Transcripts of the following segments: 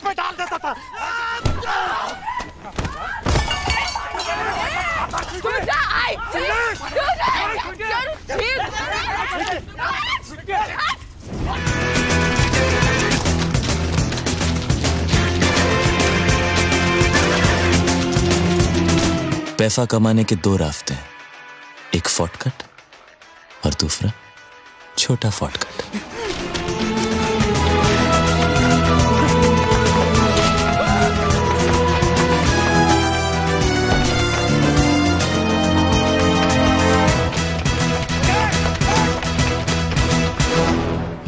में डाल देता था। पैसा कमाने के दो रास्ते हैं, एक शॉर्टकट और दूसरा छोटा शॉर्टकट।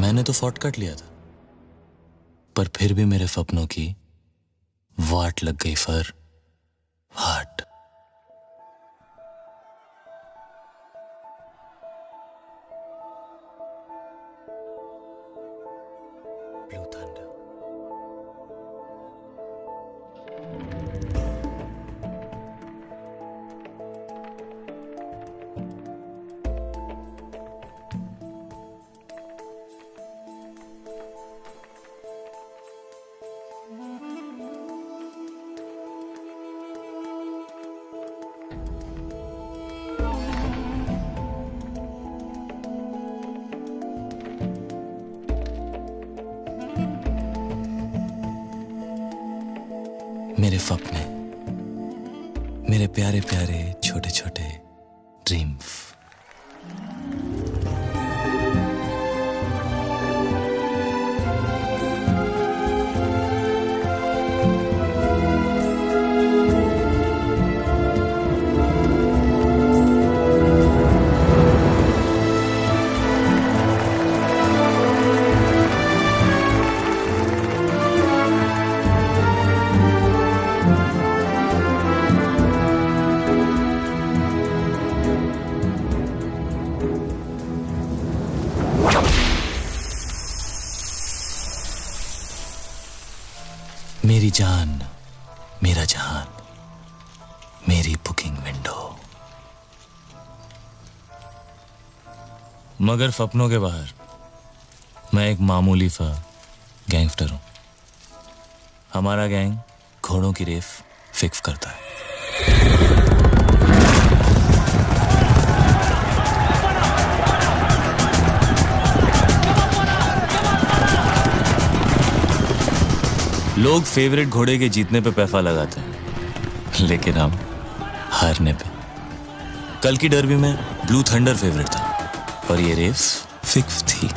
मैंने तो शॉर्टकट लिया था, पर फिर भी मेरे सपनों की वाट लग गई फर हाट। Blue thunder. मेरे सपने, मेरे प्यारे प्यारे छोटे छोटे ड्रीम्स। मेरी जान, मेरा जहान, मेरी बुकिंग विंडो। मगर सपनों के बाहर मैं एक मामूली सा गैंगस्टर हूं। हमारा गैंग घोड़ों की रेस फिक्स करता है। लोग फेवरेट घोड़े के जीतने पे पैसा लगाते हैं, लेकिन हम हारने पे। कल की डर्बी में ब्लू थंडर फेवरेट था और ये रेस फिक्स थी।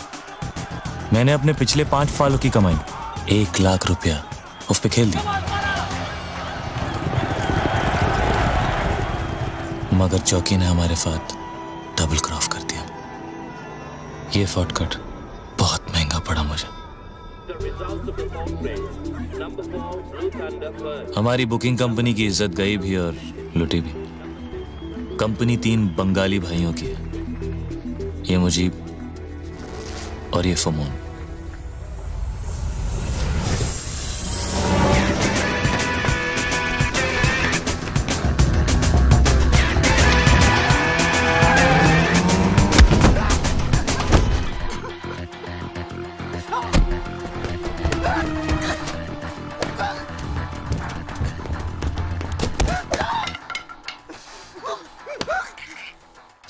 मैंने अपने पिछले 5 सालों की कमाई 1 लाख रुपया उस पे खेल दी। मगर चौकी ने हमारे साथ डबल क्रॉस कर दिया। ये शॉर्टकट बहुत महंगा पड़ा मुझे। हमारी बुकिंग कंपनी की इज्जत गई भी और लुटी भी। कंपनी 3 बंगाली भाइयों की है, ये मुजीब और ये फमोन।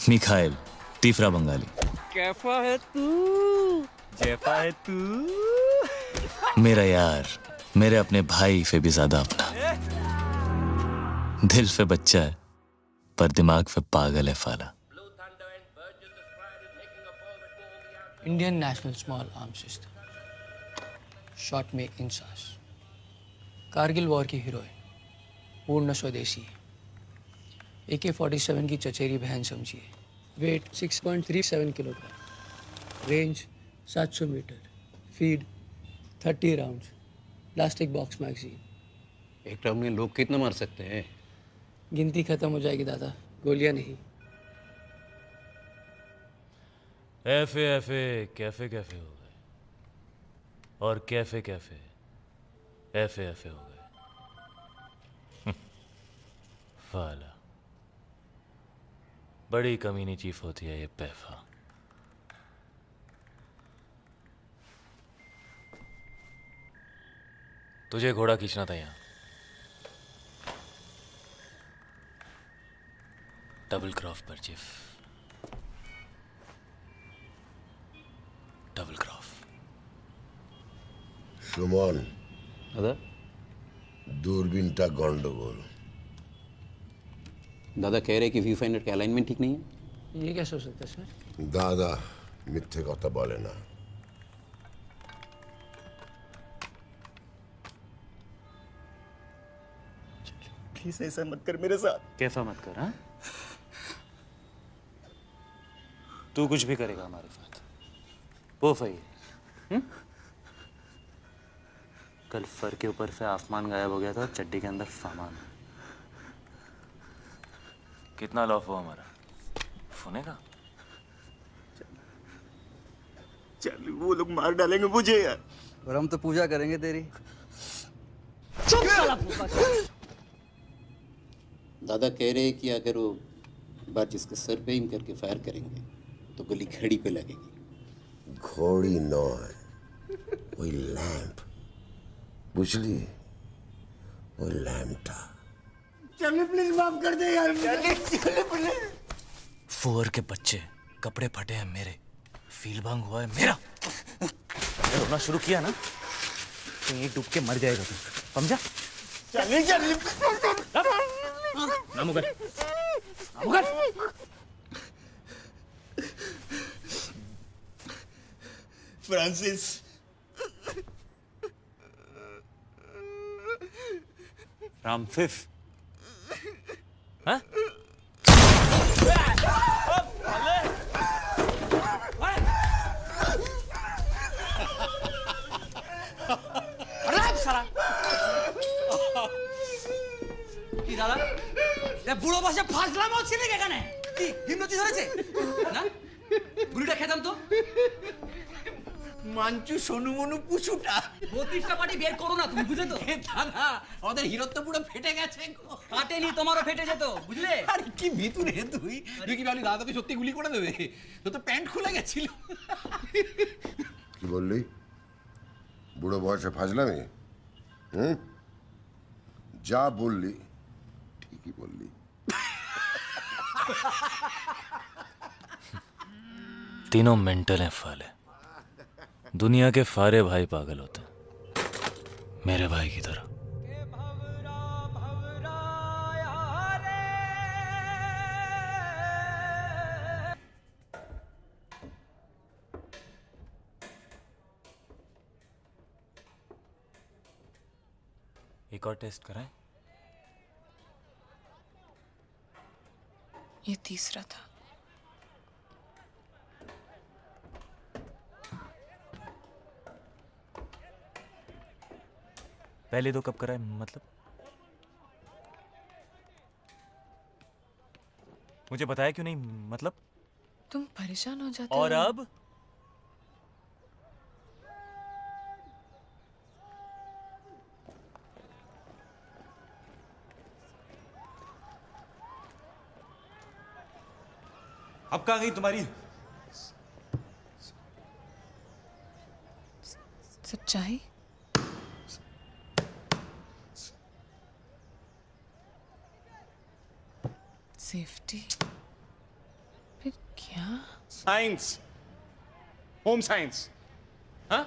मिखाइल, तीसरा बंगाली। कैफा है तू? जैफा है तू? मेरा यार, मेरे अपने भाई से भी ज्यादा अपना। दिल पे बच्चा है पर दिमाग पे पागल है फाला। Indian National Small Arm System, short में इंसास। कारगिल वॉर की हीरोइन, पूर्ण स्वदेशी। AK-47 की चचेरी बहन समझिए। Weight 6.37 kilogram. Range 700 metre. Feed 30 rounds. Plastic box magazine. एक राउंड में लोग कितना मार सकते हैं? गिनती खत्म हो जाएगी दादा, गोलियां नहीं। ऐफे ऐफे कैफे कैफे हो गए और कैफे कैफे ऐफे ऐफे हो गए। फाला, बड़ी कमीनी चीफ होती है ये पैफा। तुझे घोड़ा खींचना था यहाँ। डबल क्रॉफ पर चिफ, डबल क्रॉफ। সুমন, दादा দূরবীনটা গন্ডগোল। दादा कह रहे कि व्यू फाइंडर का अलाइनमेंट ठीक नहीं है। ये कैसे हो सकता है सर? দাদা মিথ্যে কথা বলে না। प्लीज ऐसा मत कर मेरे साथ। कैसा मत कर, हाँ? तू कुछ भी करेगा हमारे साथ, वो सही है। कल फर के ऊपर से आसमान गायब हो गया था, चड्डी के अंदर सामान। कितना लॉफ हुआ हमारा? सोने का? चल वो लोग मार डालेंगे मुझे यार। और हम तो पूजा करेंगे तेरी। दादा कह रहे कि अगर वो बात जिसके सर पे एम करके फायर करेंगे तो गोली घड़ी पे लगेगी। ঘড়ি নয়, ওই ল্যাম্প, বুঝলি? ওই ল্যাম্পটা। चल प्लीज माफ कर दे यार। चल प्लीज। फुअर के बच्चे, कपड़े फटे हैं मेरे, फील भंग हुआ है मेरा। अगर रोना शुरू किया ना तो ये डूब के मर जाएगा तू, समझा? चल ना मुकर, फ्रांसिस, रामसिस, हाँ? কি দাদা, বুড়ো বসে ফাজলাম হচ্ছে নাকি এখানে? কি হিমনোসিস হয়েছে না? গুলিটা খেতাম তো। মাঞ্চু সোনু মনু পুচুটা 32টা পার্টি বের করো না তুমি, বুঝলে তো? দাদা আমাদের হিরো তো পুরো ফেটে গেছে গো। কাটেনি, তোমারও ফেটে যেত, বুঝলে? আরে কি ভিতু রে তুই, তুই কি ভাবলি দাদা তোকে সত্যি গুলি করে দেবে? তো তো প্যান্ট খুলে গেছিল। কি বললি? বুড়ো বয়সে ফাজলামি? হুম, যা বললি ঠিকই বললি। तीनों मेंटल हैं फाले। दुनिया के सारे भाई पागल होते हैं, मेरे भाई की तरह। एक और टेस्ट कराएं? ये तीसरा था। पहले दो कब कराए? मतलब मुझे बताया क्यों नहीं? मतलब तुम परेशान हो जाते और हो। अब कहाँ गई तुम्हारी सच्चाई? सेफ्टी? फिर क्या? साइंस, होम साइंस, हाँ?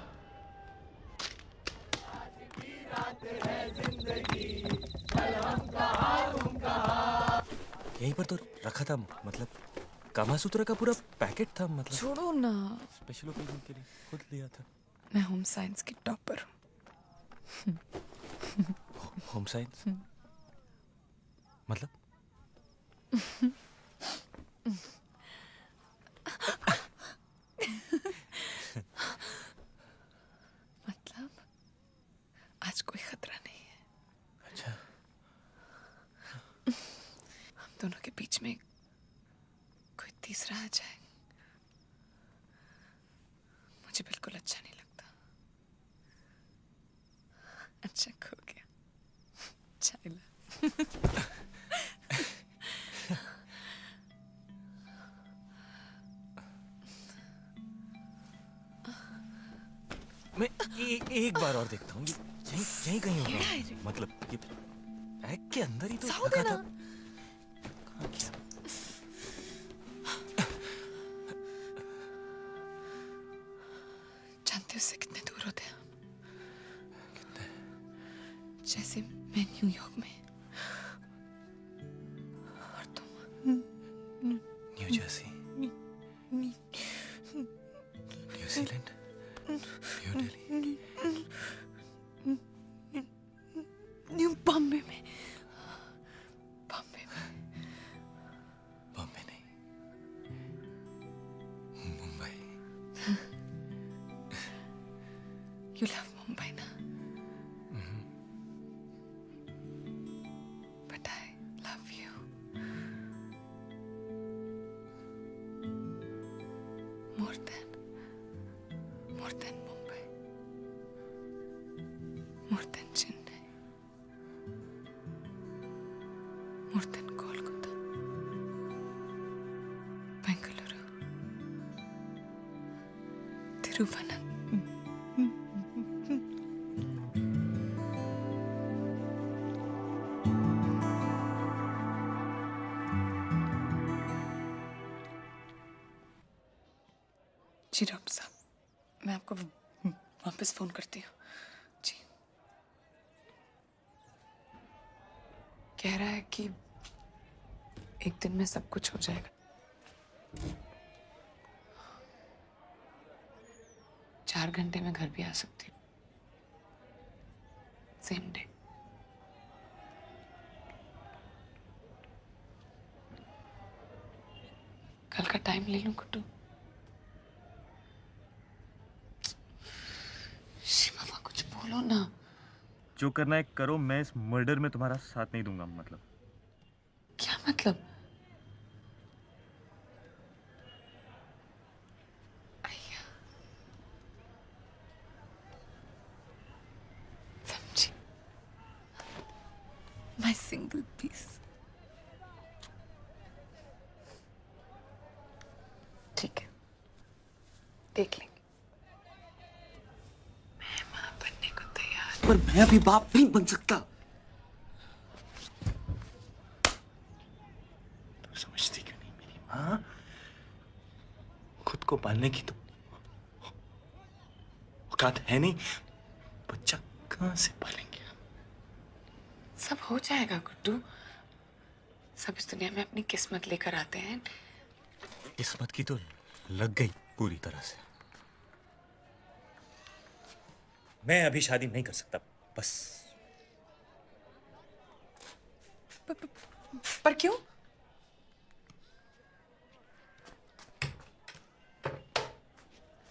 यहीं पर तो रखा था, मतलब कामासूत्र का पूरा पैकेट था, मतलब छोड़ो ना, स्पेशल ओकेजन के लिए खुद लिया था। मैं होम साइंस की टॉपर हूँ। होम साइंस मतलब मतलब आज कोई खतरा नहीं है। अच्छा, हम दोनों के बीच में कोई तीसरा आ जाए मुझे बिल्कुल अच्छा नहीं लगता। अच्छा खो गया चाइला। मैं एक बार और देखता हूँ, यहीं कहीं होगा। मतलब ये बैग के अंदर ही तो रखा था। कहाँ किया? जानते हो उससे कितने दूर होते हैं हम? जैसे मैं न्यूयॉर्क में और तुम new Jersey, New Zealand, new Delhi, new Bombay में। बॉम्बे में। बॉम्बे नहीं, मुंबई। You love Mumbai ना? But I love you. More than Mumbai. More than Chennai. More than Kolkata. Bengaluru. Thiruvananthapuram. Ji doctor साहब, मैं आपको वापस फोन करती हूँ। जी। कह रहा है कि एक दिन में सब कुछ हो जाएगा। 4 घंटे में घर भी आ सकती हूँ। Same day. कल का टाइम ले लूं गुड्डू? शिवा कुछ बोलो ना। जो करना है करो, मैं इस मर्डर में तुम्हारा साथ नहीं दूंगा। मतलब क्या मतलब? आइया। समझी। My single piece. ठीक है, देख लेंगे। मैं मां बनने को तैयार। पर मैं अभी बाप नहीं बन सकता। तुम समझती क्यों नहीं? मेरी माँ खुद को पालने की तो औकात है नहीं। बच्चा कहाँ से पालेंगे? सब हो जाएगा गुड्डू। सब इस दुनिया में अपनी किस्मत लेकर आते हैं। किस्मत की तो लग गई पूरी तरह से। मैं अभी शादी नहीं कर सकता, बस। पर क्यों?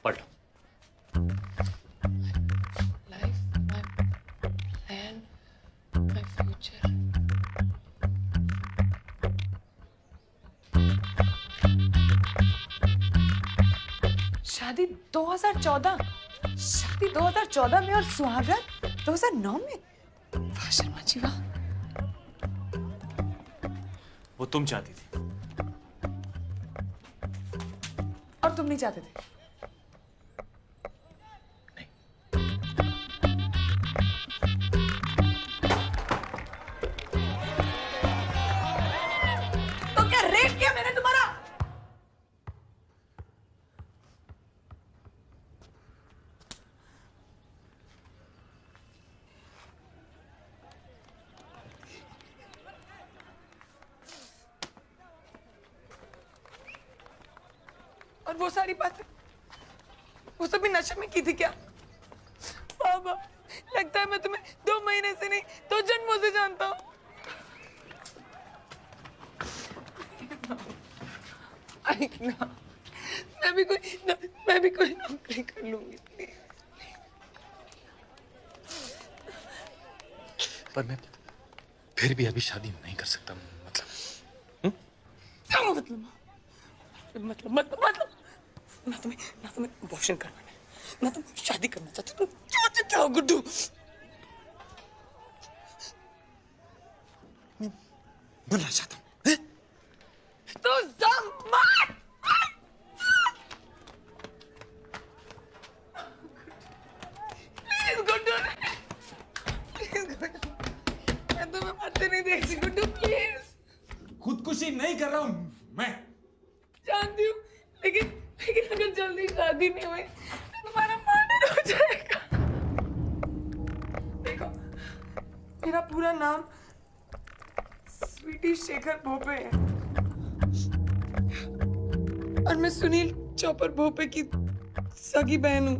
पढ़ लो। Life, my plan, my future. शादी 2014। शादी 2014 में और सुहागरात 2009 में। वाह शर्मा जी वाह। वो तुम चाहती थी। और तुम नहीं चाहते थे? तो क्या रेप किया मैंने तुम्हारा? और वो सारी बातें, वो सब भी नशे में की थी क्या? बाबा, लगता है मैं तुम्हें 2 महीने से नहीं 2 जन्मों से जानता हूँ। ना, मैं भी कोई नौकरी कर लूंगी प्लीज। पर मैं फिर भी अभी शादी नहीं कर सकता। मतलब क्या मतलब ना तुम्हें अबॉर्शन करना है, ना तुम शादी करना चाहते, तुम चाहते क्या हो गुड्डू? बनना चाहता हूँ। तो सम्मान। प्लीज गुड्डू, खुदकुशी नहीं कर रहा हूं मैं। जानती हूँ, लेकिन लेकिन अगर जल्दी शादी नहीं हुई तो तुम्हारा मर्डर हो जाएगा। देखो, मेरा पूरा नाम स्वीटी शेखर भोपे है और मैं सुनील चौपर भोपे की सगी बहन हूँ।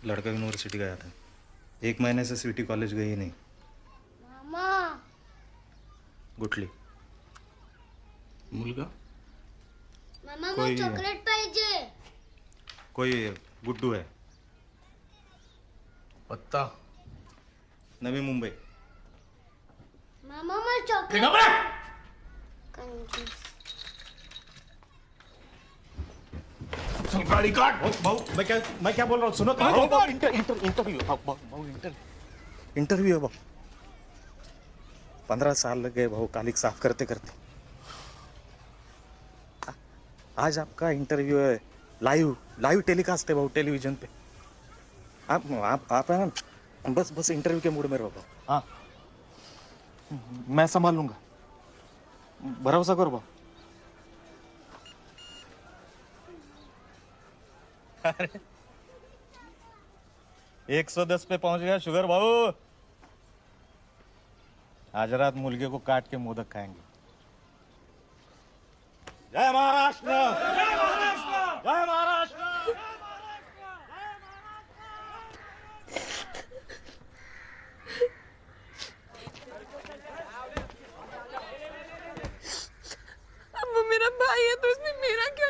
लड़का यूनिवर्सिटी गया था, 1 महीने से स्वीटी कॉलेज गई ही नहीं। मामा गुटली मुलगा मामा कोई- मला चॉकलेट पाहिजे. कोई गुड्डू है, पत्ता नवी मुंबई। मामा मला चॉकलेट. कंजूस. गाड़ी काट। भाऊ मैं क्या बोल रहा हूँ सुनो तो। इंटरव्यू है भाऊ। 15 साल लग गए भाऊ कालिक साफ करते करते। आज आपका इंटरव्यू है, लाइव टेलीकास्ट है भाऊ टेलीविजन पे। आप है ना, बस इंटरव्यू के मूड में रहो भाऊ। हाँ मैं संभालूंगा, भरोसा करो भाऊ। अरे 110 पे पहुंच गया शुगर बाबू। आज रात मुर्गे को काट के मोदक खाएंगे। जय महाराष्ट्र, जय महाराष्ट्र, जय महाराष्ट्र। अब वो मेरा भाई है तो उसमें मेरा क्या?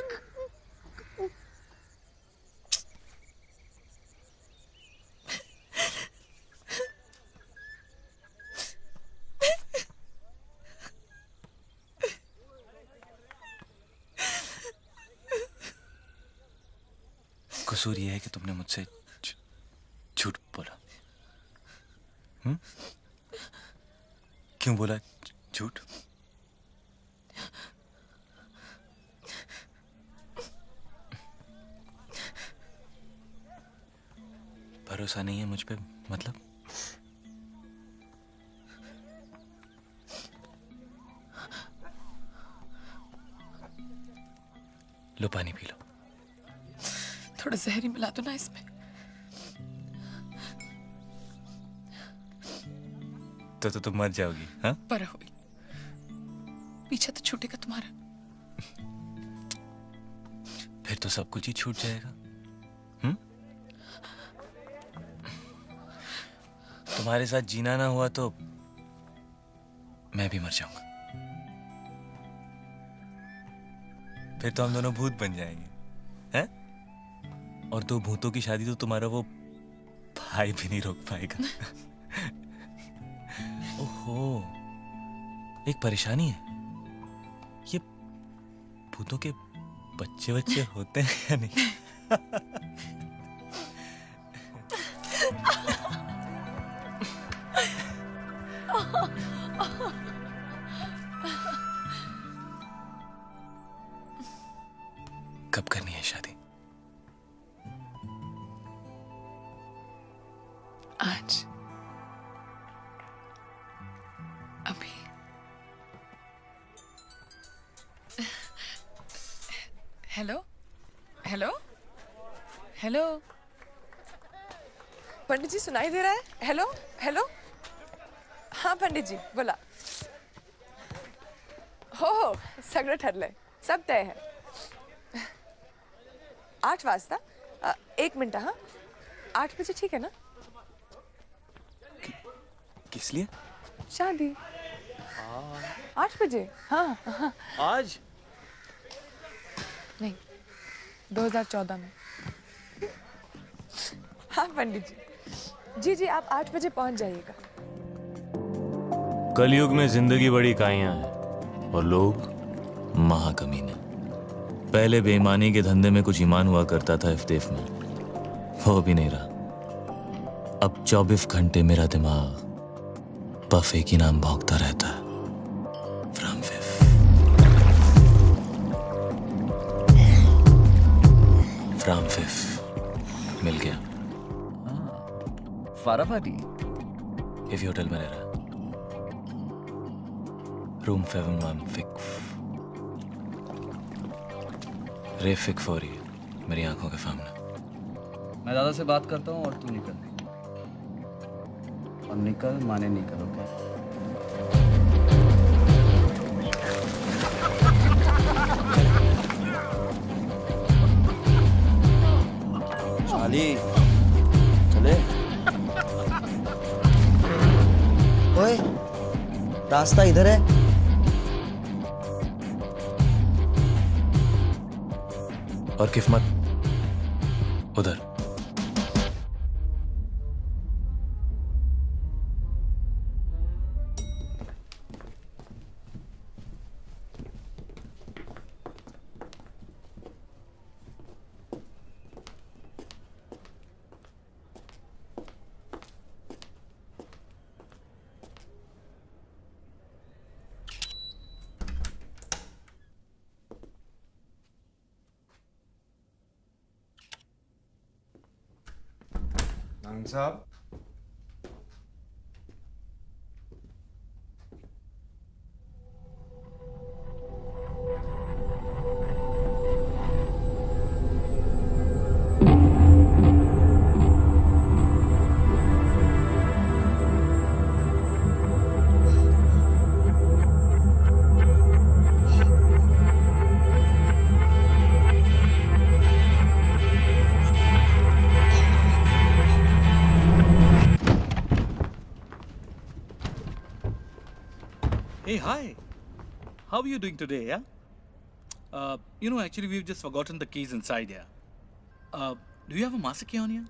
कसूर ये है कि तुमने मुझसे झूठ बोला। क्यों बोला झूठ? भरोसा नहीं है मुझ पे मतलब? लो पानी पी लो। थोड़ा जहरी मिला दो ना इसमें। तो तुम मर जाओगी। हाँ पर हुई पीछे तो छूटेगा तुम्हारा। फिर तो सब कुछ ही छूट जाएगा। तुम्हारे साथ जीना ना हुआ तो मैं भी मर जाऊंगा। फिर तो हम दोनों भूत बन जाएंगे, हैं? और 2 भूतों की शादी तो तुम्हारा वो भाई भी नहीं रोक पाएगा। ओहो, एक परेशानी है। ये भूतों के बच्चे होते हैं या नहीं? कब करनी है शादी? आज, अभी। हेलो हेलो हेलो, पंडित जी सुनाई दे रहा है? हेलो हेलो, हाँ पंडित जी बोला। हो सगळं ठरलंय, सब तय है। 8 वाजता 1 मिनट। हाँ 8 बजे ठीक है ना? किस लिए? शादी 8 बजे। हाँ हाँ आज नहीं, 2014 में। हाँ पंडित जी। जी आप 8 बजे पहुंच जाइएगा। कलयुग में जिंदगी बड़ी काइयां है और लोग महाकमीने। पहले बेईमानी के धंधे में कुछ ईमान हुआ करता था इफ्तेफ में, वो भी नहीं रहा। अब 24 घंटे मेरा दिमाग बफे की नाम भौंकता रहता है। फ्रॉम फिफ मिल गया। फाराफाटी इफ होटल में रह रहा, रूम 716। रे फिक फॉर यू, मेरी आंखों के सामने। मैं दादा से बात करता हूँ और तू निकल। और निकल माने निकल, ओके? चाली चले। ओए रास्ता इधर है। और किस्मत उधर। साहब Hey, hi. How are you doing today, yeah? Actually, we've just forgotten the keys inside here. Do you have a master key on you?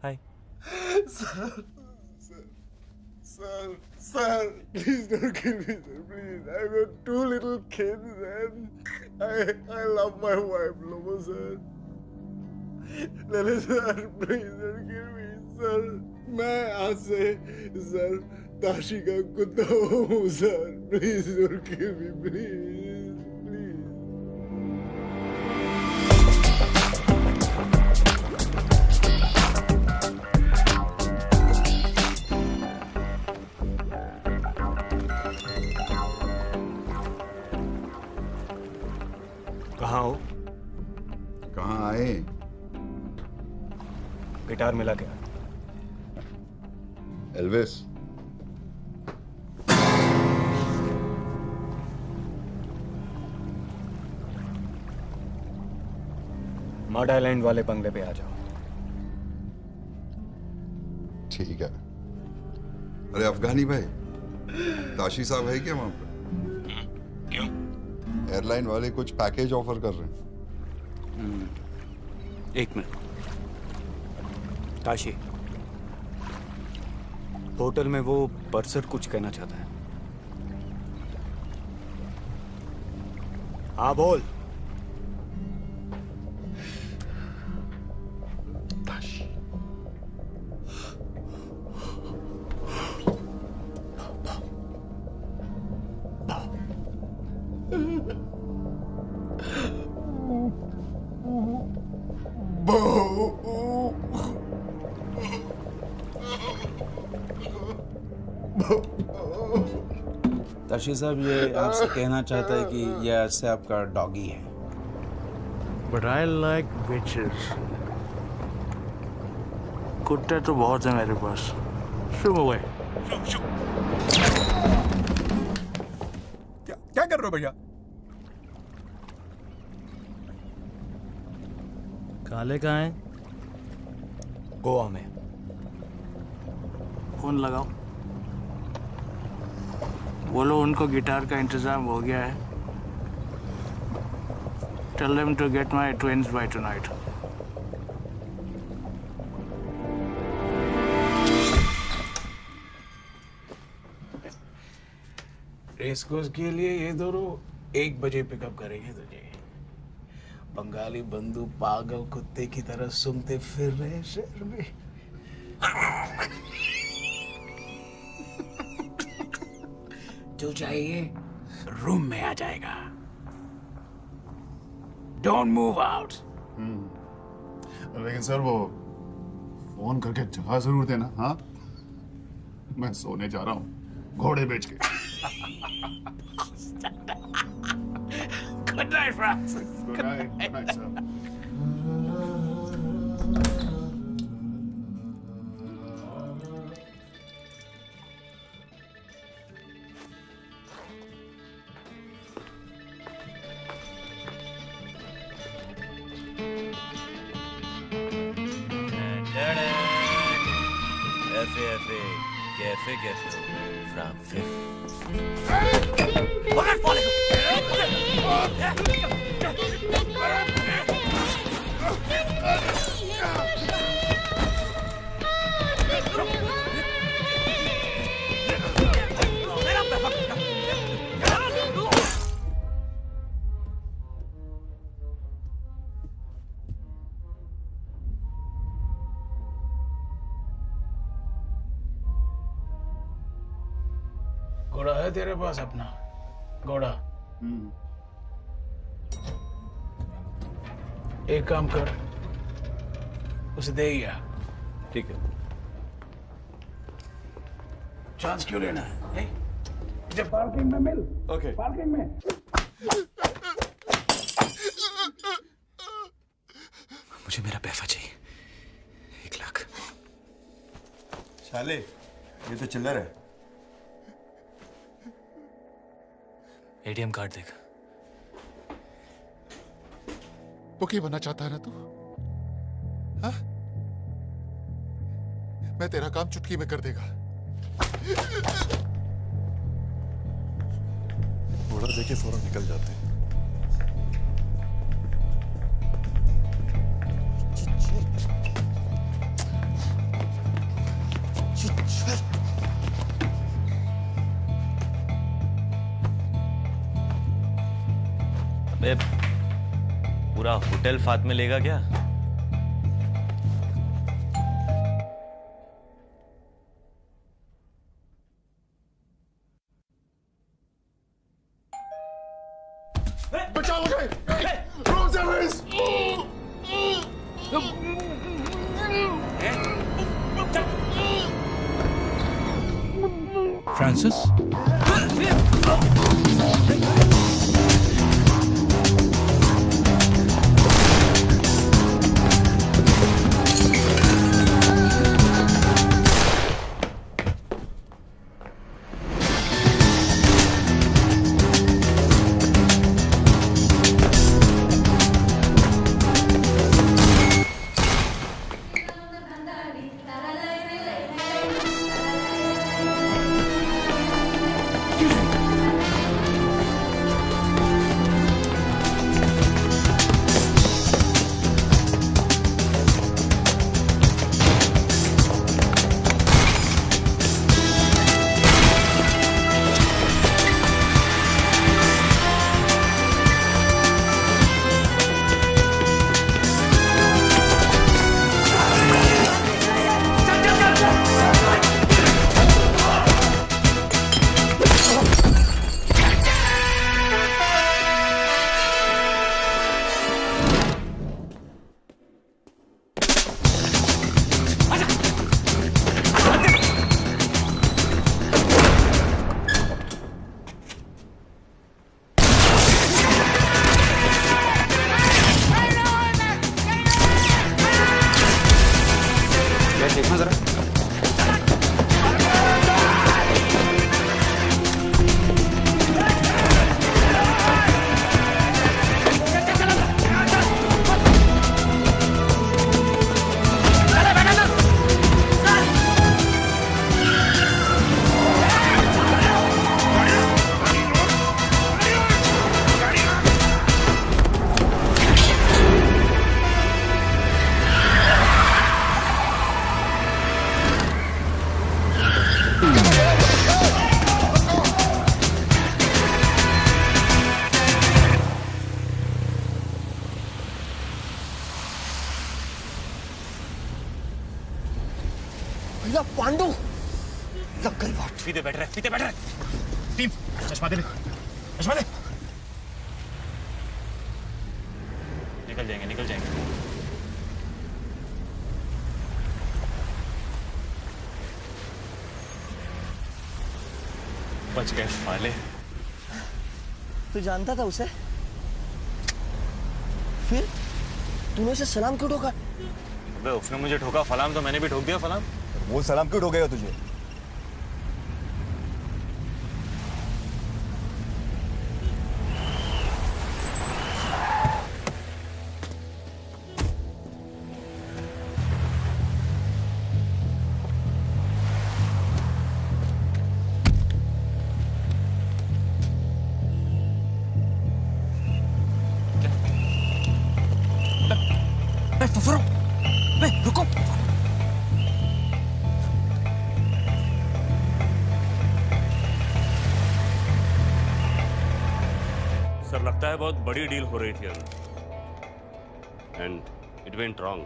Hi. Sir, please don't kill me, sir, please. I've got 2 little kids and I love my wife, Lobo, sir. Sir, please don't kill me, sir. मैं आज से sir Tashi का कुत्ता हूँ sir. Please don't kill me, please please. कहाँ हो? कहाँ आए? गिटार मिला क्या? एल्विस, मड आइलैंड वाले बंगले पे आ जाओ। ठीक है। अरे अफगानी भाई, ताशी साहब है क्या वहां पर? क्यों? एयरलाइन वाले कुछ पैकेज ऑफर कर रहे हैं। एक मिनट। ताशी, होटल में वो पर्सर कुछ कहना चाहता है। हाँ बोल। ताशी साहब ये आपसे कहना चाहता है कि ये आज से आपका डॉगी है। But I like bitches. कुत्ते तो बहुत हैं मेरे पास। शुभ हुए। क्या कर रहे हो भैया? काले कहाँ हैं? गोवा में। फोन लगाओ। बोलो उनको गिटार का इंतजाम हो गया है। Tell them to get my twins by tonight. Race course के लिए ये दोनों 1 बजे पिकअप करेंगे तुझे। बंगाली बंधु पागल कुत्ते की तरह सूंघते फिर रहे शहर में। जो चाहिए रूम में आ जाएगा। Don't move out. लेकिन सर वो फोन करके जगह जरूर देना। हाँ, मैं सोने जा रहा हूँ घोड़े बेच के। Good night, Francis. Good night, sir. Cafe from Fifth. घोड़ा है तेरे पास अपना घोड़ा? एक काम कर, उसे दे ही आ। ठीक है। चांस क्यों लेना है? मुझे पार्किंग में मिल। ओके। पार्किंग में। मुझे मेरा पैसा चाहिए, 1 लाख। साले, ये तो चिल्लर है। एटीएम कार्ड देख। बुकी बनना चाहता है ना तू? हाँ? मैं तेरा काम चुटकी में कर देगा। घोड़ा देके फौरन निकल जाते हैं। अबे पूरा होटल फात में लेगा क्या? बचाओ मुझे! Room service! फ्रांसिस? भैया पांडु लग गई बात। सीधे बैठ रहे टीम चश्मा दे निकल जाएंगे बच गए साले। तू जानता था उसे? फिर तूने उसे सलाम क्यों ठोका? अबे उसने मुझे ठोका फलाम तो मैंने भी ठोक दिया फलाम। वो सलाम क्यों ठोकेगा तुझे? रुको। सर लगता है बहुत बड़ी डील हो रही थी एंड इट वेंट रॉन्ग।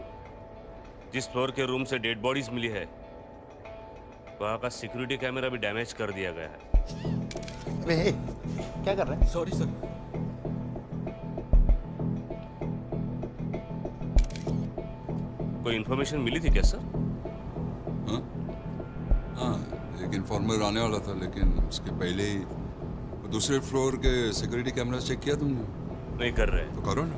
जिस फ्लोर के रूम से डेड बॉडीज मिली है वहां का सिक्योरिटी कैमरा भी डैमेज कर दिया गया है। अबे क्या कर रहे हैं? Sorry sir. कोई इन्फॉर्मेशन मिली थी क्या सर? हाँ, एक इन्फॉर्मर आने वाला था लेकिन उसके पहले ही दूसरे फ्लोर के सिक्योरिटी कैमरा चेक किया तुमने? नहीं कर रहे। तो करो ना।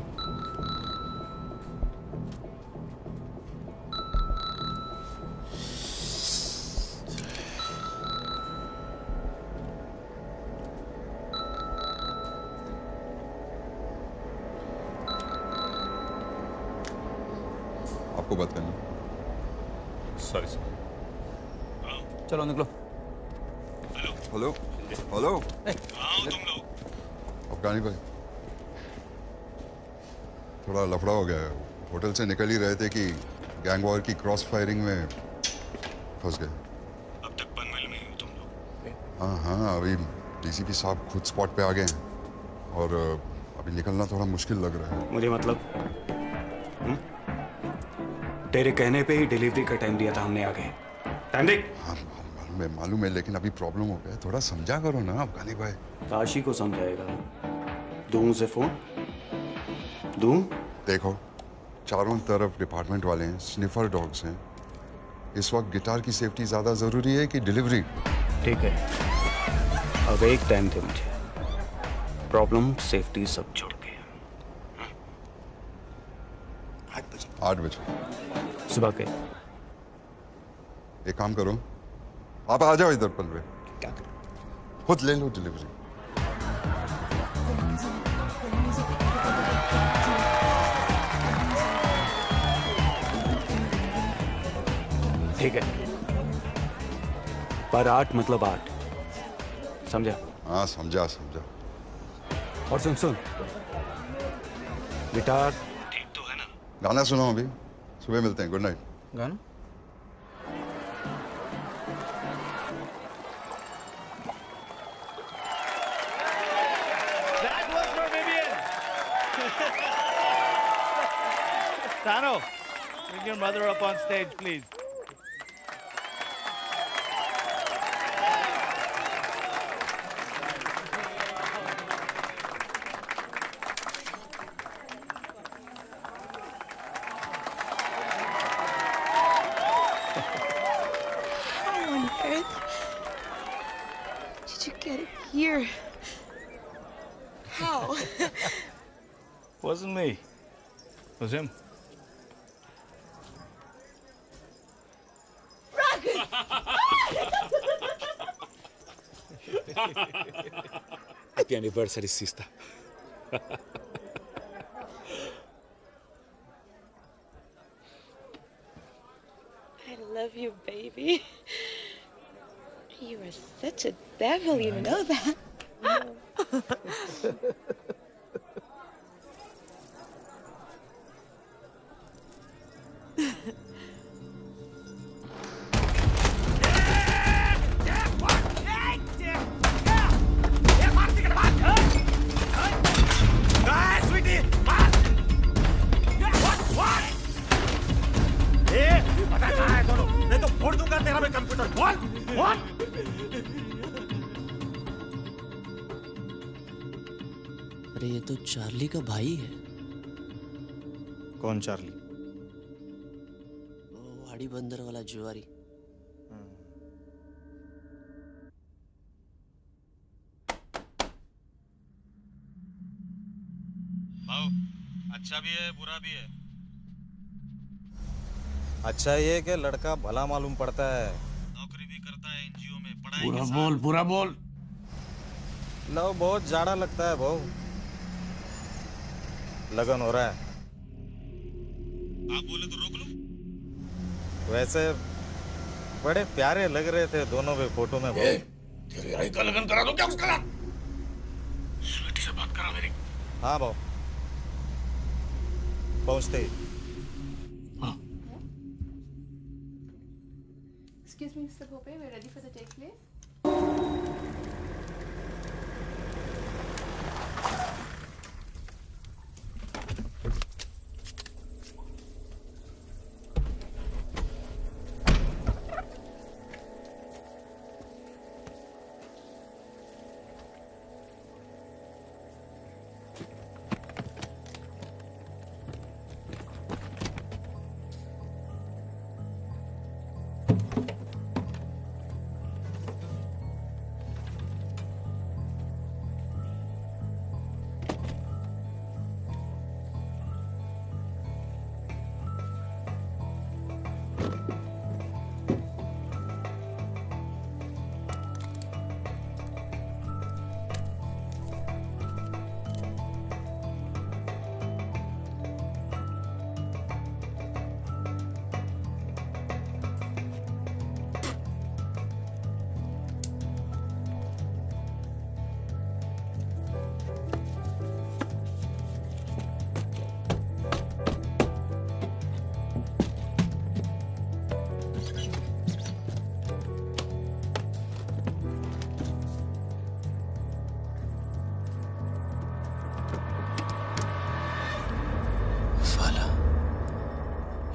आपको बात करना। Sorry sir. चलो निकलो। हेलो हेलो तुम लोग अफगानी भाई, थोड़ा लफड़ा हो गया है। होटल से निकल ही रहे थे कि गैंग वॉर की क्रॉस फायरिंग में फंस गए। अब तक पनवेल में ही हो तुम लोग? हाँ, अभी डीसीपी साहब खुद स्पॉट पे आ गए हैं और अभी निकलना थोड़ा मुश्किल लग रहा है। मुझे मतलब तेरे कहने पे ही डिलीवरी का टाइम दिया था हमने आगे। टाइम देख। हाँ मालूम है लेकिन अभी प्रॉब्लम हो गया है, थोड़ा समझा करो ना अफगानी भाई। काशी को समझाएगा। दूं से फोन दूं? देखो चारों तरफ डिपार्टमेंट वाले हैं, स्निफर डॉग्स हैं। इस वक्त गिटार की सेफ्टी ज्यादा जरूरी है कि डिलीवरी? ठीक है, अब एक टाइम दे मुझे। प्रॉब्लम सेफ्टी सब छोड़ के 8 बजे सुबह के। एक काम करो, आप आ जाओ इधर पनवे। क्या करो? खुद ले लो डिलीवरी। ठीक है, पर 8 मतलब 8, समझा? हाँ समझा। और सुन गिटार ठीक तो है ना? गाना सुनो, अभी सुबह मिलते हैं। Good night. गाना? Tano, bring your mother up on stage, please. How on earth did you get it here? How? Wasn't me. It was him. Happy anniversary, sister. I love you, baby. You are such a devil, you know that. नहीं तो फोड़ दूंगा तेरा मैं बोल अरे ये तो चार्ली का भाई है। कौन चार्ली? वो वाड़ी बंदर वाला जुआरी। अच्छा भी है बुरा भी है। अच्छा ये कि लड़का भला मालूम पड़ता है, नौकरी भी करता है एनजीओ में, पढ़ाई के साथ। पूरा बोल। लो बहुत जाड़ा लगता है भाऊ। लगन हो रहा है। आप बोले तो रोक लो। वैसे बड़े प्यारे लग रहे थे दोनों भी फोटो में भाऊ। तेरे आई का लगन करा दो क्या उसका? स्वीटी से बात करा मेरी। हाँ भाऊ पहुंचते ही। Excuse me, Mr. Bhope, we're ready for the take place.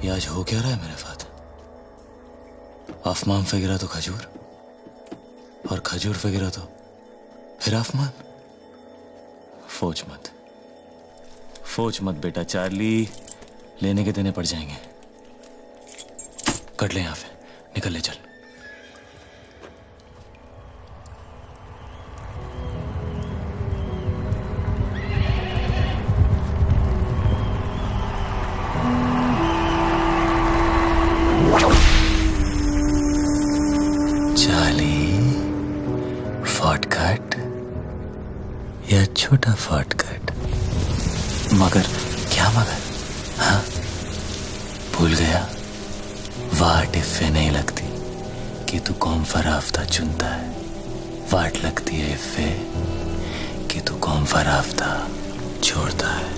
ये आज हो क्या रहा है मेरे साथ? आसमान पे गिरा तो खजूर, और खजूर पे गिरा तो फिर आसमान। फोच मत बेटा चार्ली, लेने के देने पड़ जाएंगे। कट ले यहाँ पे, निकल ले चल। छोटा शॉर्टकट। मगर क्या मगर? हाँ भूल गया, वाट इफ़े नहीं लगती कि तू कौन फराफ्ता चुनता है, वाट लगती है इफ़े कि तू कौन फराफ्ता छोड़ता है।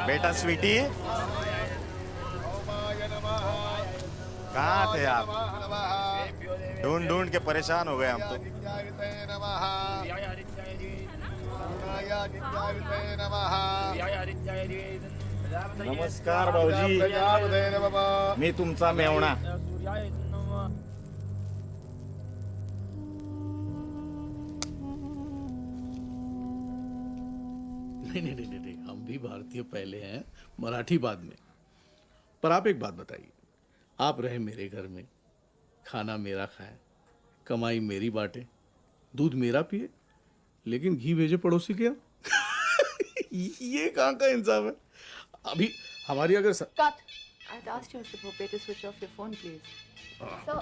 बेटा स्वीटी, कहाँ थे आप? ढूंढ ढूंढ के परेशान हो गए हम तो। नमस्कार भाऊजी, मी तुमचा मेवणा। नहीं, हम भी भारतीय पहले हैं, मराठी बाद में। पर आप एक बात बताइए, आप रहे मेरे घर में, खाना मेरा खाए, कमाई मेरी बांटे, दूध मेरा पिए, लेकिन घी भेजे पड़ोसी के यहाँ। ये कहाँ का इंसाफ है? अभी हमारी अगर Cut. I'd asked you, Mr. Bhope, to switch off your phone, please. So.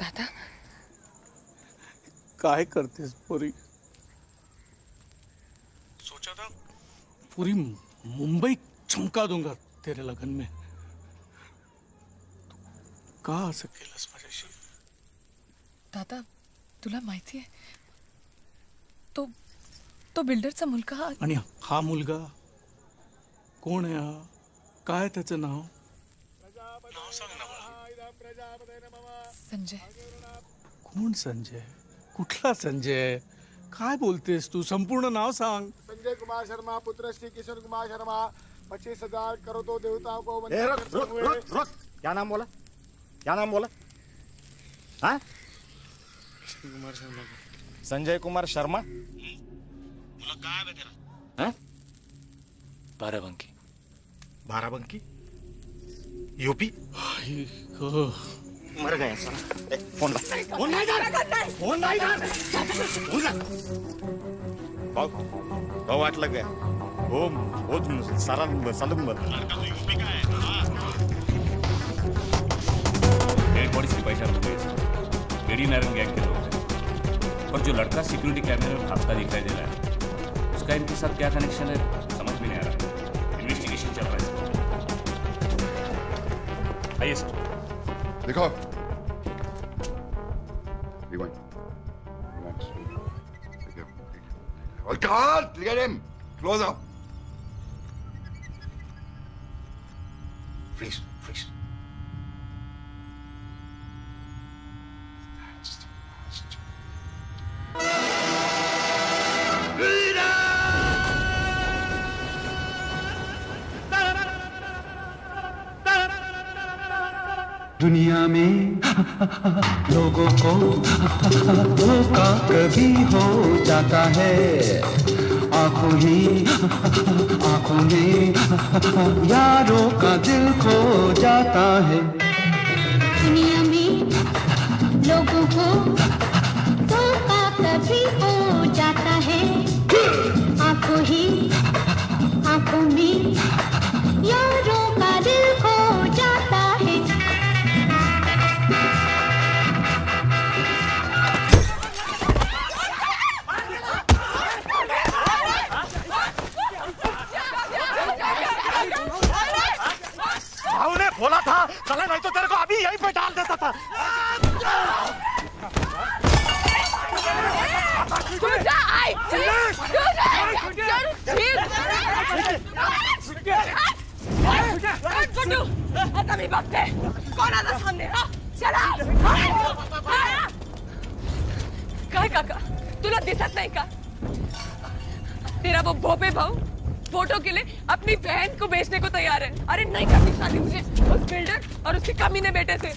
दादा काहे करते पूरी? सोचा था पूरी मुंबई चमका दूंगा तेरे लगन में। का असं केलंस माझ्याशी? दादा तुला माहिती आहे तो बिल्डरचा मुलगा आणि हा मुलगा कोण आहे? हा काय त्याचं नाव? नाव सांग ना मला. संजय. कोण संजय? कुठला संजय? काय बोलतेस तू? संपूर्ण नाव सांग. संजय कुमार शर्मा, पुत्र श्री किशन कुमार शर्मा, 25,000 करो तो देवताओं को रुक। क्या नाम बोला? क्या नाम बोला? हाँ? कुमार शर्मा। संजय कुमार शर्मा? मुला काय है तेरा? हाँ? बाराबंकी। बाराबंकी? यूपी? मर गए साला। फोन ला। फोन नहीं कर। फोन नहीं कर। फोन ला। बहुत वाट लग गया। वो सारा यूपी का है। डेड बॉडीज की पहचान हो गई। एडी नारायण गैंग के लोग हैं। और जो लड़का सिक्योरिटी कैमरे में भागता दिखाई दे रहा है, उसका इनके साथ क्या कनेक्शन है समझ में नहीं आ रहा। इन्वेस्टिगेशन चल रहा है। आइए सर। देखो Oh God! Get him! Close up! Freeze. दुनिया में लोगों को धोखा कभी हो जाता है, आंखों में यारों का दिल खो जाता है। दुनिया में लोगों को धोखा कभी हो जाता है, आंखों में यारों का दिल खो जाता है। भाऊ ने बोला था चला, नहीं तो तेरे को अभी यहीं पे डाल देता था। आता मी बघते कोण आता सामने. चला. काय काका तुला दिसत नहीं का? तेरा वो भोपे भाऊ फोटो के लिए अपनी बहन को बेचने को तैयार है। अरे नहीं करनी शादी मुझे उस बिल्डर और उसके कमीने बेटे से।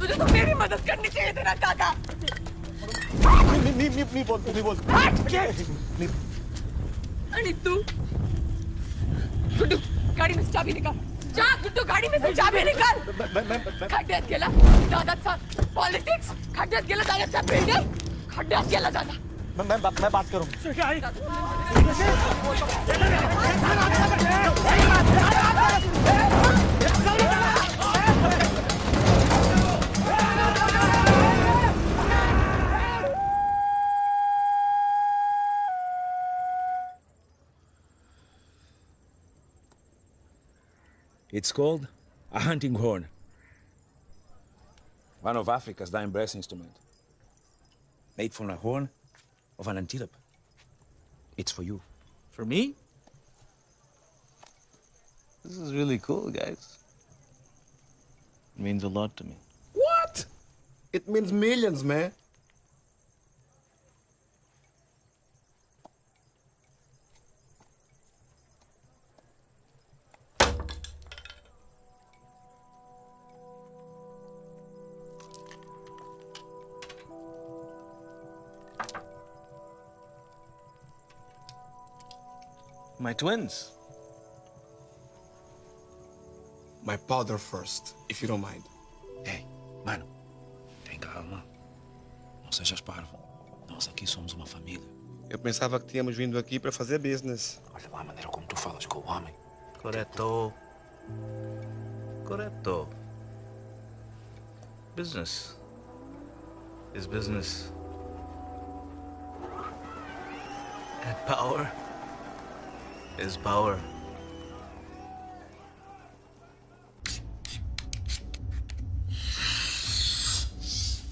तुझे तो मेरी मदद करनी चाहिए तेरा काका। नहीं बोल। आणि तू गुड्डू गाड़ी में से चाबी निकाल. जा गुड्डू गाड़ी में से चाबी निकाल. खड्ड्यात गेला दादाचा पॉलिटिक्स. खड्ड्यात गेला दादाचा बिल्डर. खड्ड्यात गेला दादा. मैं बात करूं. It's called a hunting horn. One of Africa's dying brass instruments. Made from a horn of an antelope. It's for you. For me? This is really cool, guys. It means a lot to me. What? It means millions, man. My twins. My father first, if you don't mind. Hey, mano, tem calma. Não sejas parvo. Nós aqui somos uma família. Eu pensava que tínhamos vindo aqui para fazer business. Olha lá a maneira como tu falas com o homem. Corretto. Corretto. Business is business. And power is power.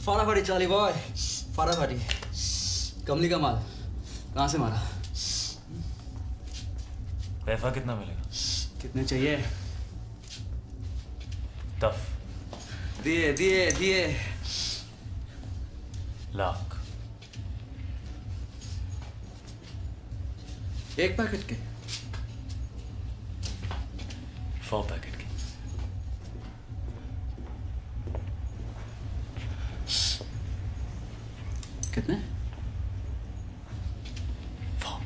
फटाफटी चाली boy, फटाफटी। कमली का माल कहाँ से मारा? पैसा कितना मिलेगा? कितने चाहिए? टफ। दिए दिए दिए। लाख। एक पैकेट के? 4 पैकेट के। कितने? 4।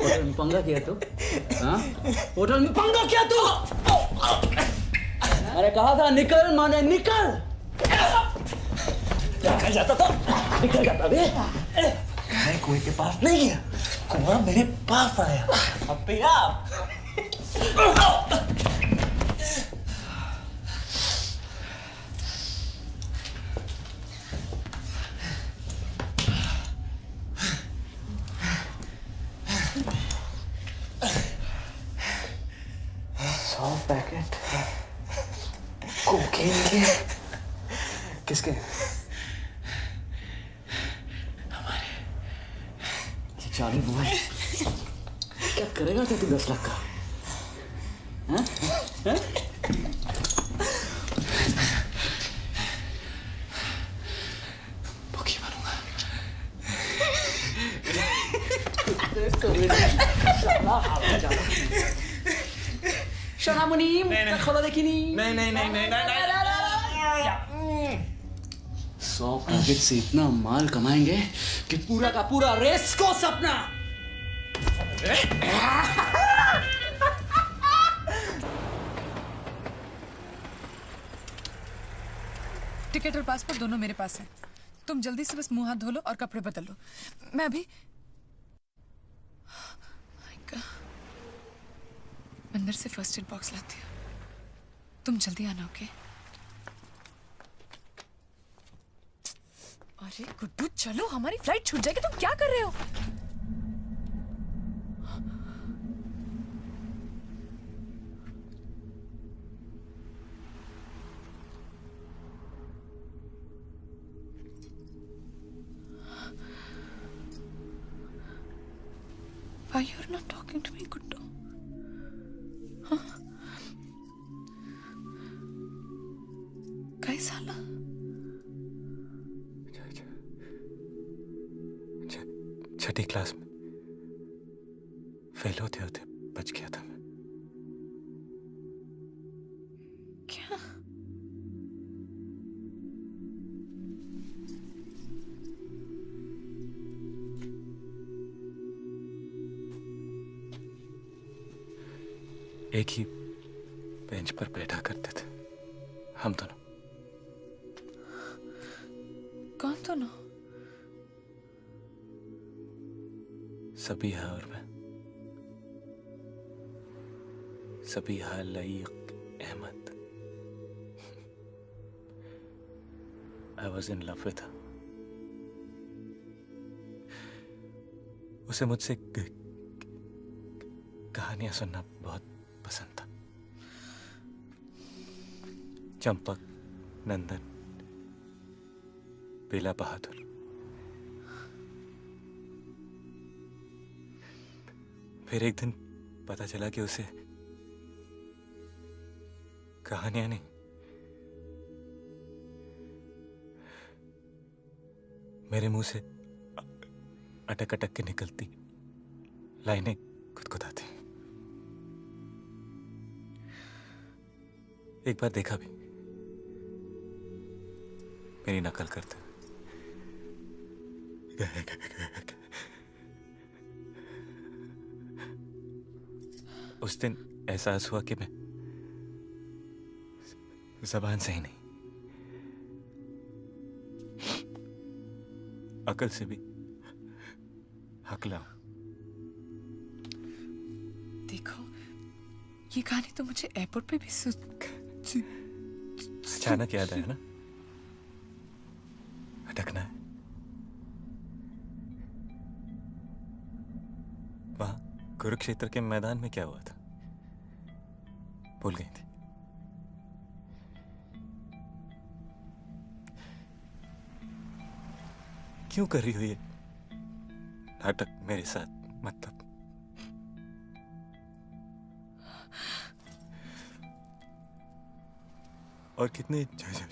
होटल में पंगा किया तू? हाँ? होटल में पंगा किया तू? अरे कहा था निकल, माने निकल। निकल जाता था, निकल जाता बे। मैं कुएं के पास नहीं गया, कुआं मेरे पास आया। अब भैया पैकेट कोकीन के। किसके? हमारे। चालू बॉय क्या करेगा क्या तू 10 लाख का? हैं? हैं? भूखी बनूंगा। शना मुनीम खोला देखी नहीं। नहीं 100 पैकेट से इतना माल कमाएंगे कि पूरा का पूरा रेस को सपना। टिकट और पासपोर्ट दोनों मेरे पास है। तुम जल्दी से बस मुंह हाथ धो लो और कपड़े बदल लो। मैं अभी अंदर से फर्स्ट एड बॉक्स लाती हूँ। तुम जल्दी आना, ओके? अरे गुड्डू चलो, हमारी फ्लाइट छूट जाएगी। तुम क्या कर रहे हो? Why you're not talking to me, Guddu? Huh? कई साला? छठी क्लास में फेल होते होते बच गया था मैं। क्या? एक ही बेंच पर बैठा करते थे हम दोनों। कौन दोनों? सबीहा और मैं। Sabiha Laeeq Ahmad. I was in love with her. उसे मुझसे कहानियां सुनना बहुत पसंद था। चंपक, नंदन, बेला बहादुर। फिर एक दिन पता चला कि उसे कहानियां नहीं, मेरे मुंह से अटक अटक के निकलती लाइनें गुदगुदाती। एक बार देखा भी मेरी नकल करते। उस दिन एहसास हुआ कि मैं ज़बान से ही नहीं, अकल से भी हकला हूं। देखो, ये कहानी तो मुझे एयरपोर्ट पे भी अचानक याद आया ना, अटकना है। कुरुक्षेत्र के मैदान में क्या हुआ था? भूल गई थी। क्यों कर रही हो ये नाटक मेरे साथ? मतलब और कितने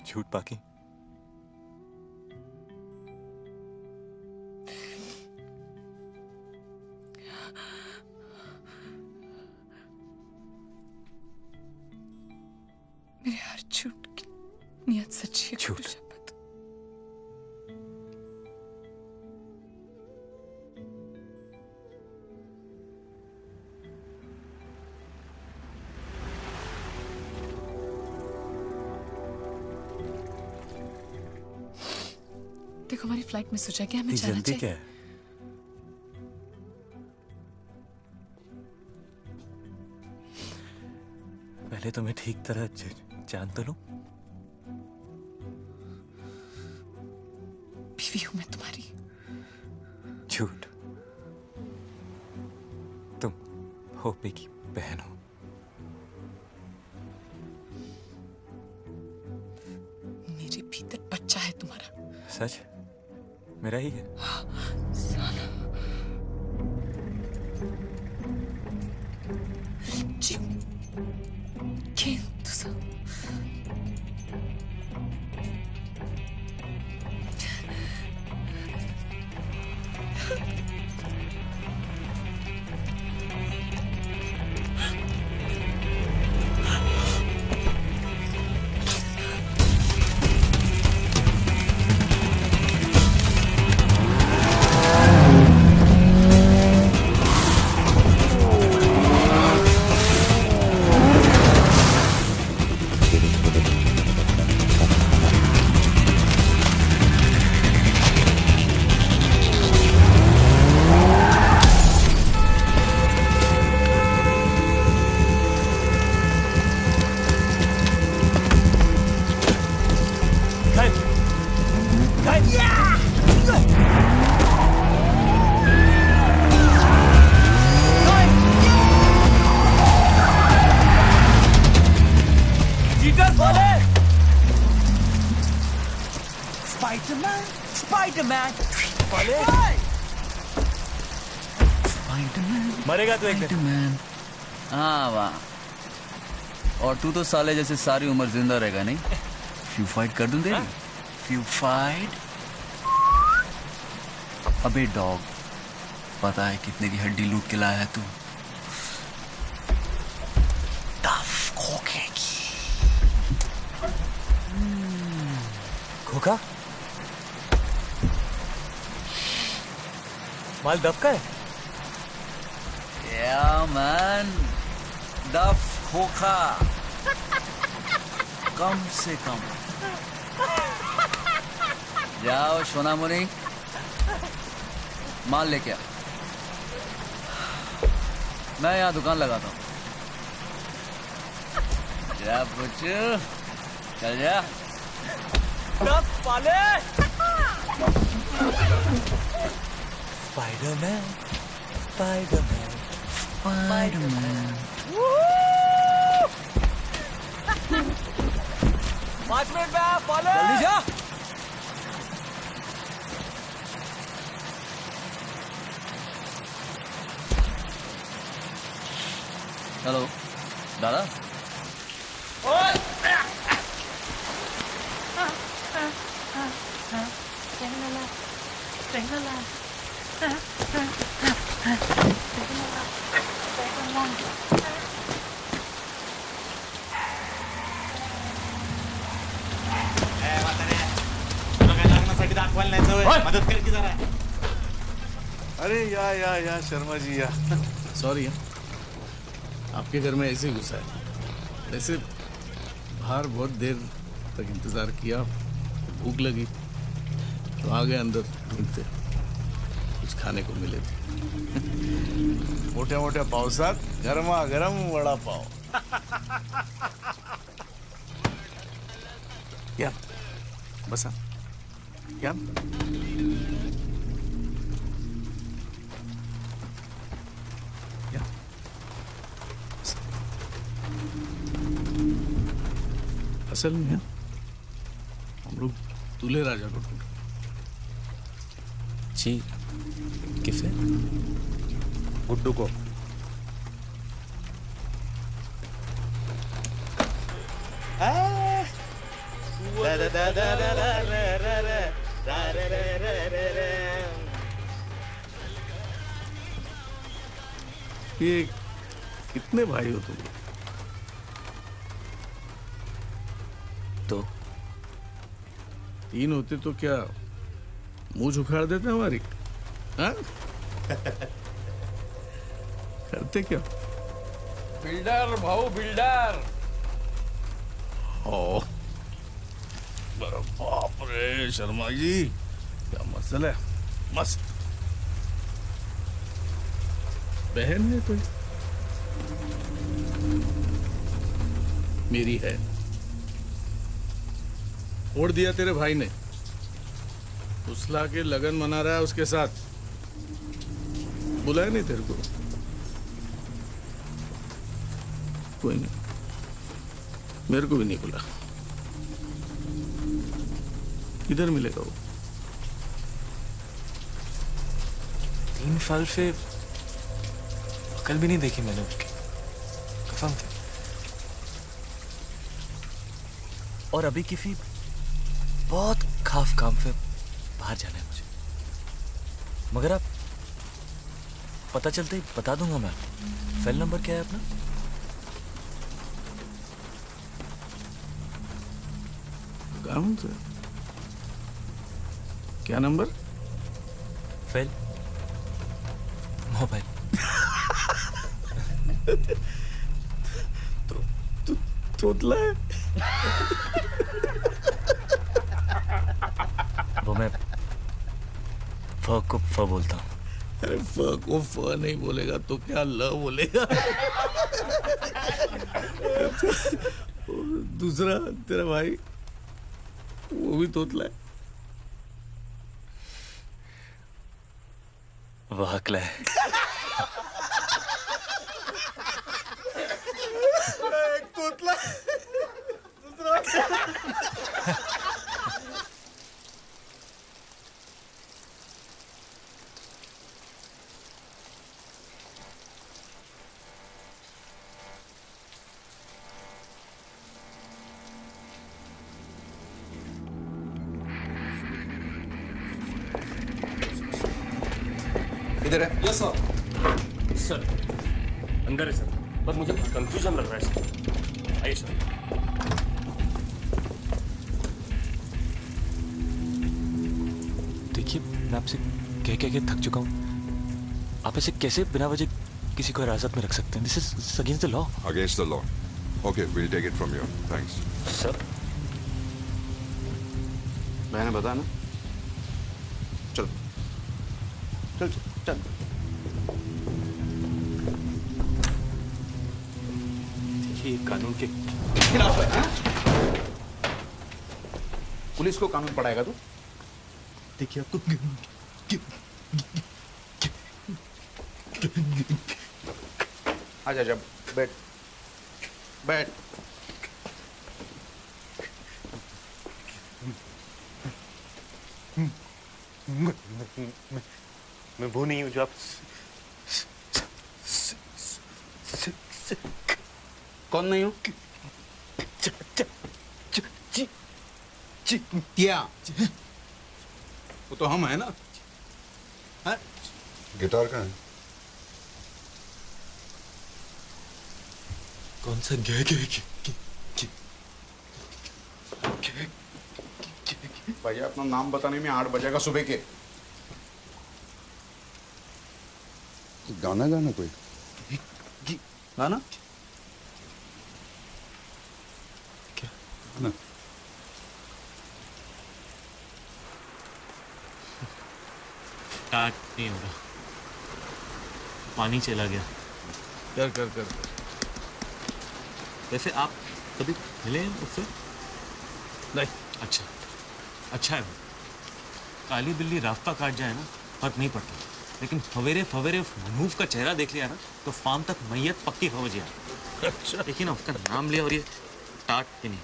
झूठ बाकी? मेरे हर झूठ की नियत सच्ची है। झूठ? देखो हमारी फ्लाइट मिस हो जाएगी, हमें जाना जल्दी चाहिए। क्या है? पहले तो मैं ठीक तरह जान तो लूं। बीवी हूं मैं तुम्हारी। झूठ। तुम होपे की बहन हो। मेरे भीतर बच्चा है तुम्हारा। सच? मेरा ही है। साला। जी खेल तुझा। मरेगा तो एक दिन। हाँ वाह। और तू तो साले जैसे सारी उम्र जिंदा रहेगा नहीं? फ्यू फाइट कर दूं तेरी? Few fight? अबे डॉग, पता है कितने की हड्डी लूट के लाया है तू? टफ खोखे की। खोखा? माल दब का है? Yeah, man. डफ खोखा कम से कम। जाओ सोना मुनी, माल लेके आ। मैं यहाँ दुकान लगाता हूँ। जा पुच्चू, चल जा। डफ वाले। Spiderman, Spiderman, Spiderman. 5 मिनट में आप फॉलो। जल्दी जा। हेलो दादा। मदद कर की जरा। अरे या शर्मा जी या सॉरी। आपके घर में ऐसे घुसा है। वैसे बाहर बहुत देर तक इंतजार किया, भूख लगी तो आ गए अंदर ढूंढते, कुछ खाने को मिले थे। मोठ्या मोठ्या पावसात गरमा गरम वडा पाव। या बसा या। या असल में हम लोग दूल्हे राजा को ढूंढ जी किसे? गुड्डू को। ये कितने भाई हो तुम? तो 3 होते तो क्या मुंह उखाड़ देते हमारी? हाँ? करते क्या? बिल्डर भाऊ बिल्डर। ओ बाप रे शर्मा जी, क्या मसला है? मस्त बहन है कोई? मेरी है। छोड़ दिया तेरे भाई ने, उसला के लगन मना रहा है उसके साथ। बुलाया नहीं तेरे को? कोई नहीं, मेरे को भी नहीं बुला। किधर मिलेगा वो? 3 साल से कल भी नहीं देखी मैंने उसकी, कसम से। और अभी किसी बहुत खास काम से बाहर जाना है मुझे, मगर आप पता चलते ही बता दूंगा मैं। सेल नंबर क्या है अपना? कौन सा? क्या नंबर? Fail mobile. तोतला है। वो मैं फ को फ बोलता हूँ। अरे फ को फ नहीं बोलेगा तो क्या ल बोलेगा? दूसरा तेरा भाई वो भी तोतला है। वो हकला है। एक तोतला दूसरा। इधर है। Yes sir. सर अंदर है सर, पर मुझे कंफ्यूजन लग रहा है सर। आइए सर। देखिए मैं आपसे कह के थक चुका हूँ। आप ऐसे कैसे बिना वजह किसी को हिरासत में रख सकते हैं? This is against the law. Against the law. Okay, will take it from you. Thanks sir. मैंने बताया ना, चल चल चल। देखिए कानून के खिलाफ है। पुलिस को कानून पढ़ाएगा तू? देखिए आपको आजा जा, बैठ बैठ। मैं वो नहीं हूँ जो आप कौन नहीं हूँ? क्या? वो तो हम है ना। है? गिटार कहाँ है? कौन सा भैया अपना नाम बताने में 8 बजेगा सुबह के। गाना गाना कोई गाना क्या? ना स्टार्ट नहीं हो रहा, पानी चला गया। कर कर कर। वैसे आप कभी मिले हैं उससे? नहीं। अच्छा अच्छा है वो। काली बिल्ली रास्ता काट जाए ना फर्क नहीं पड़ता, लेकिन फवेरे फवेरे मनहूफ का चेहरा देख लिया ना तो फार्म तक मैयत पक्की हो गया। अच्छा। देखिए ना उसका नाम लिया और ये टाट के नहीं।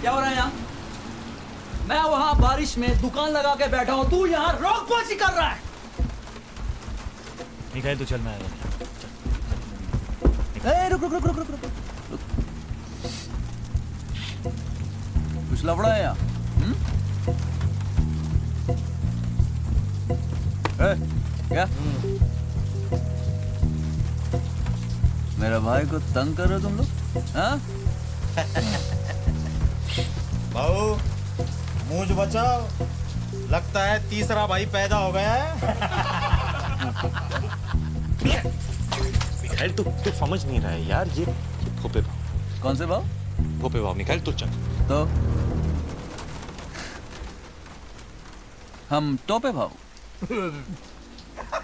क्या हो रहा है यहाँ? मैं वहां बारिश में दुकान लगा के बैठा हूँ, तू यहाँ रोकबाजी कर रहा है। मिखाइल तू चल, मैं आया। रुक रुक रुक रुक रुक रुक। कुछ लफड़ा है यहाँ? क्या? मेरा भाई को तंग कर रहे हो तुम लोग? हाँ? भाऊ मूंछ बचाओ, लगता है तीसरा भाई पैदा हो गया है। मिखाइल तू समझ नहीं रहा है यार, ये भोपे भाव। कौन से भाव? भोपे भाव। मिखाइल तू चल। तो हम टोपे भाव।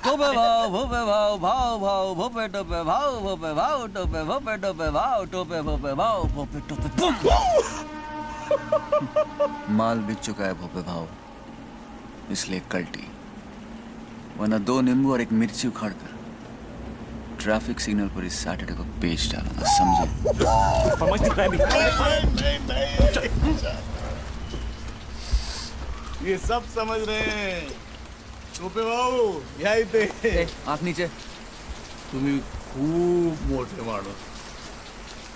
टोपे भाव, भोपे भाव, भाव भाव, भोपे टोपे भाव, भोपे भाव, टोपे भोपे टोपे भाव, टोपे भोपे भाव, भोपे टोपे बूम। माल बिक चुका है भोपे भाव, इसलिए कल्टी। वरना 2 नींबू और 1 मिर्ची उखाड़ कर ट्रैफिक सिग्नल पर इस सैटरडे को बेच डालूंगा, समझे? समझ नहीं रहा ये सब समझ रहे हैं। टोपे भाऊ यही थे। आंख नीचे। तुम्ही खूप मोठे माणूस,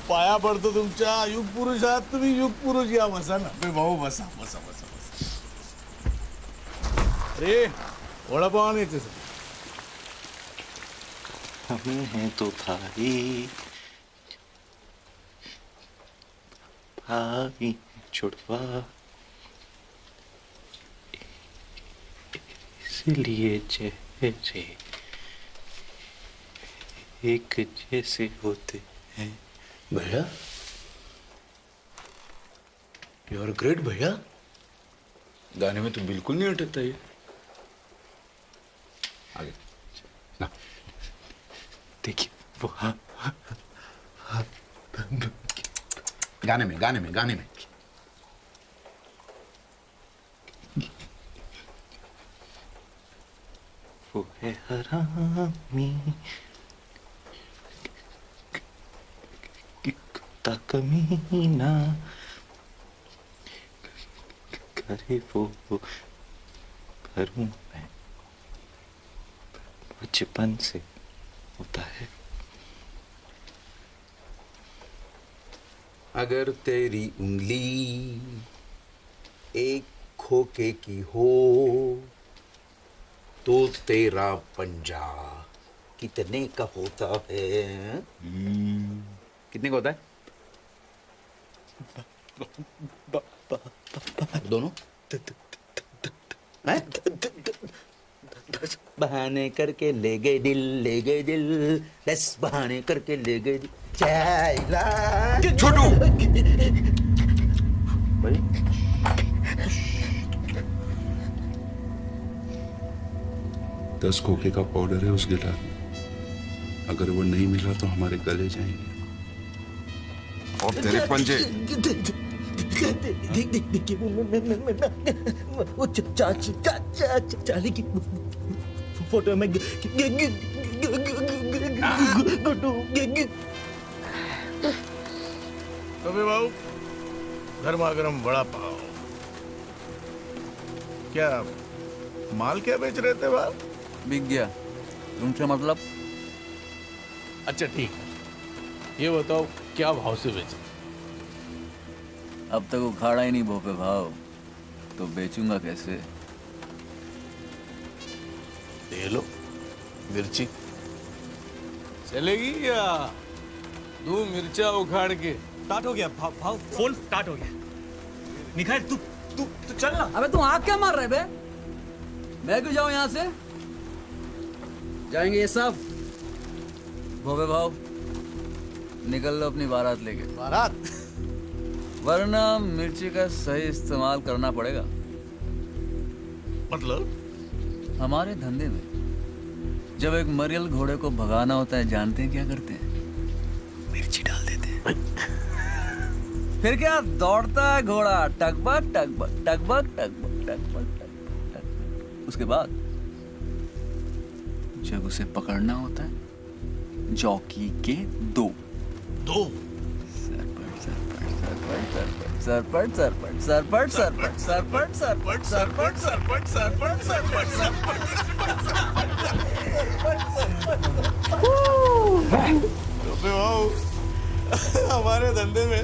पाया पडतो तुमच्या। युग पुरुष आहात तुम्ही, युग पुरुष। या बसा ना भाऊ, बसा बसा बसा बसा। अरे वडापाव आणायचे सर। हमें है तो भाई, भाई छुड़वा, इसलिए चेहरे एक जैसे होते हैं। भैया, यू आर ग्रेट भैया। गाने में तो बिल्कुल नहीं अटकता ये। आगे ना देखिए वो गाने में गाने में गाने में वो है हरामी कुत्ता कमीना, करे वो करूं मैं, बचपन से होता है। अगर तेरी उंगली एक खोखे की हो तो तेरा पंजा कितने का होता है? कितने का होता है? दोनों? बहाने करके ले गए दिल, ले गए दिल, 10 बहाने करके ले गए दिल। छोटू! भाई 10 खोखे का पाउडर है उस गिटार में। अगर वो नहीं मिला तो हमारे गले जाएंगे। और तेरे पंजे। देखिए वो चाली की फोटो में टोपे भाऊ, गर्मा गर्म वड़ा पाव। क्या माल क्या बेच रहे थे बाहर? बिक गया। तुमसे मतलब? अच्छा ठीक है, ये बताओ क्या भाव से बेचे? अब तक उखाड़ा ही नहीं भोपे भाव, तो बेचूंगा कैसे? ले लो मिर्ची, चलेगी या 2 मिर्चा उखाड़ के? स्टार्ट हो गया भाव, फोन स्टार्ट हो गया। मिखाइल तू चल ना। अबे तू आग क्या मार रहे बे? मैं क्यों जाऊं यहाँ से? जाएंगे ये सब। भोपे भाव निकल लो अपनी बारात लेके। बारात? वरना मिर्ची का सही इस्तेमाल करना पड़ेगा। मतलब? हमारे धंधे में जब एक मरियल घोड़े को भगाना होता है, जानते हैं क्या करते हैं? मिर्ची डाल देते हैं। फिर क्या दौड़ता है घोड़ा, टकबक टकबक टकबक टकबक टकबक टकबक। उसके बाद जब उसे पकड़ना होता है, जॉकी के 2 सरपट सरपट सरपट सरपट सरपट सरपट सरपट सरपट सरपट सरपट टोपे भाऊ, हमारे धंधे में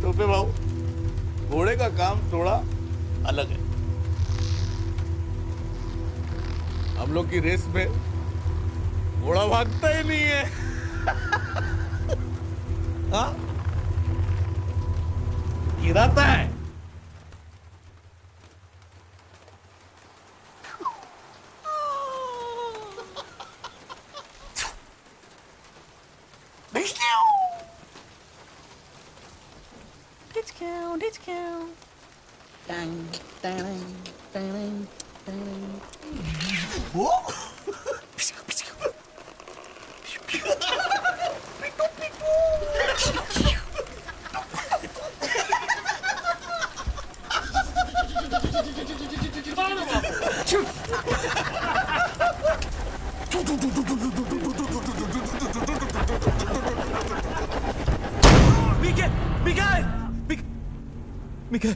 टोपे भाऊ घोड़े का काम थोड़ा अलग है। हम लोग की रेस में घोड़ा भागता ही नहीं है। हाँ? गिराता है।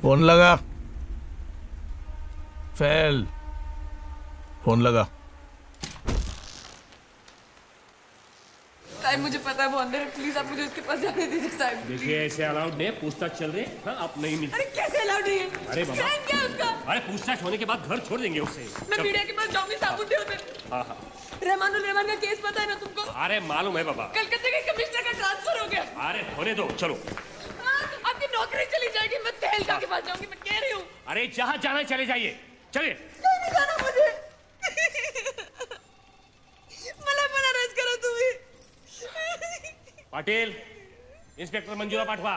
फोन लगा। फेल। फोन लगा। साहब मुझे पता है वो अंदर है, प्लीज आप मुझे उसके पास जाने दीजिए साहब। देखिए ऐसे अलाउड नहीं है, पूछताछ चल रही है। हाँ, आप नहीं मिलते। अरे कैसे अलाउड नहीं है? अरे बाबा, फ्रेंड क्या है उसका? अरे पूछताछ होने के बाद घर छोड़ देंगे उसे। मैं मीडिया के पास जाऊंगी साहब, उठे उधर। हाँ हाँ। रहमानुल रहमान का केस पता है ना तुमको? अरे मालूम है बाबा। कलकत्ते के कमिश्नर का ट्रांसफर हो गया। अरे होने दो, चलो। आपकी नौकरी चली जाएगी, मैं तहलका के पास जाऊंगी, मैं कह रही हूँ। अरे जहाँ जाना चले जाइए, चलिए। नहीं जाना मुझे। मला अरेस्ट करो तुम्ही। पाटील, इंस्पेक्टर मंजुळा पाठवा.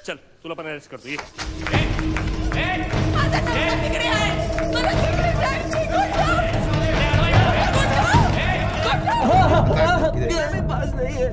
चल, तुला पण अरेस्ट करतो. ये. मेरे पास नहीं है.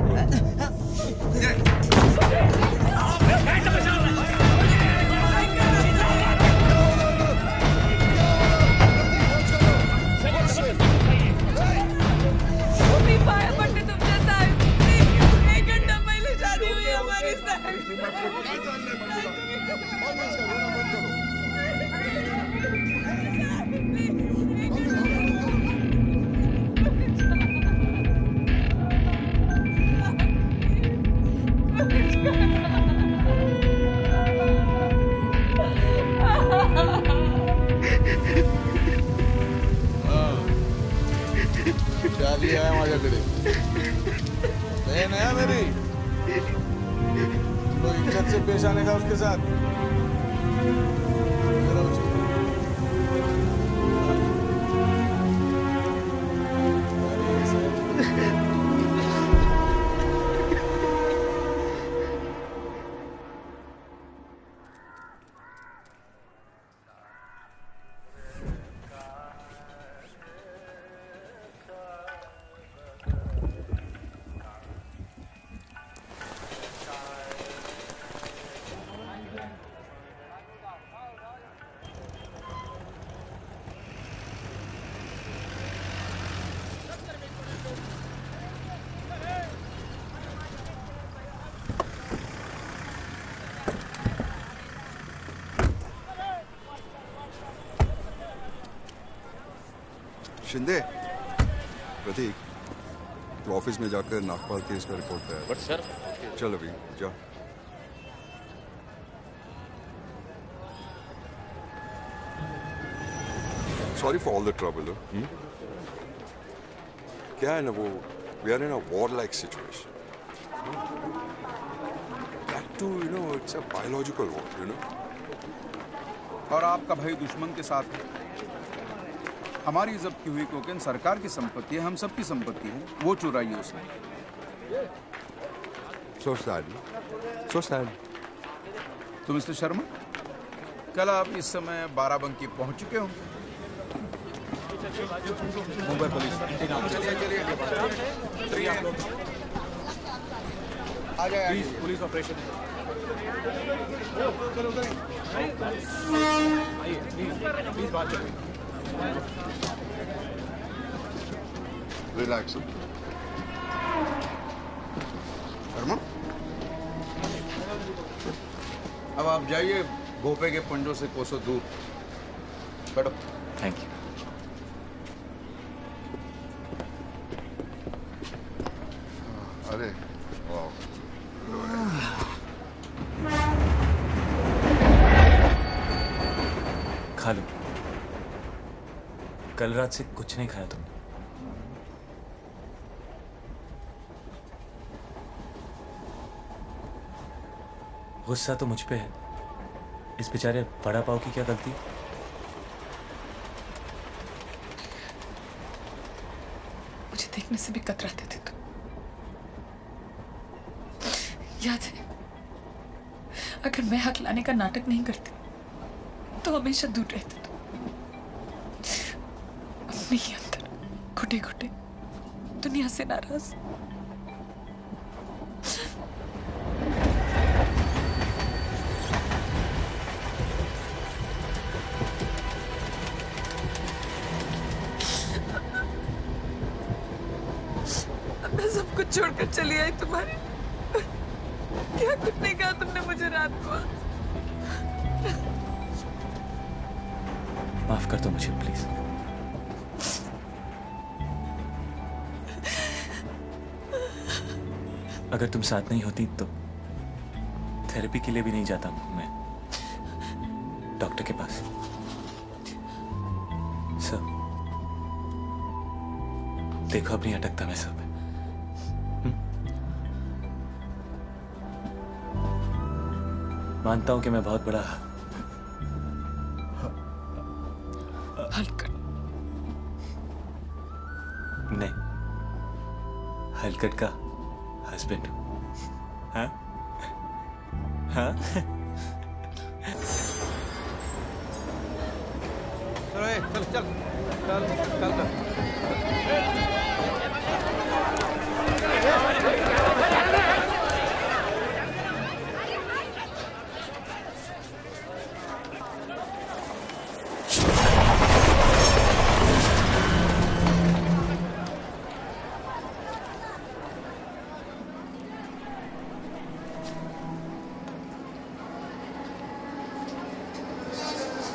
चार्ली आया माझ्याकडे. बहन है मेरी, तो इज्जत से पेश आने का उसके साथ. शिंदे, प्रतीक, तो ऑफिस में जाकर नागपाल केस का रिपोर्ट तैयार. बट सर, चल अभी जा. Sorry for all the trouble. क्या है ना, वो we are in a war like situation. That to you know, it's a biological war, you know. और आपका भाई दुश्मन के साथ है. हमारी जब्त की हुई कोकेन सरकार की संपत्ति है, हम सबकी संपत्ति है. वो चुराई है उसने. So sad. So sad. तो मिस्टर शर्मा, कल आप इस समय बाराबंकी पहुंच चुके होंगे. मुंबई पुलिस. आ जाए प्लीज, पुलिस ऑपरेशन. आइए प्लीज बात करें. Relax. शर्मा, अब आप जाइए भोपे के पंजों से कोसों दूर। बैठो। Thank you. अरे वाह, खा लो। कल रात से कुछ नहीं खाया तुमने। गुस्सा तो मुझ पे है। इस बेचारे बड़ा पाव की क्या गलती? मुझे देखने से भी कतराते थे तुम, याद है? अगर मैं हक लाने का नाटक नहीं करती तो हमेशा दूर रहते तुम, अपने ही अंदर घुटे घुटे दुनिया से नाराज। मैं सब कुछ छोड़कर चली आई तुम्हारे। क्या कुछ नहीं कहा तुमने मुझे रात को? माफ कर दो मुझे प्लीज। अगर तुम साथ नहीं होती तो थेरेपी के लिए भी नहीं जाता मैं डॉक्टर के पास। सर देखो अब नहीं अटकता मैं सब। मानता हूं कि मैं बहुत बड़ा हलकट नहीं, हलकट का हस्बैंड हूं। हाँ हाँ चल चल चल चल चल।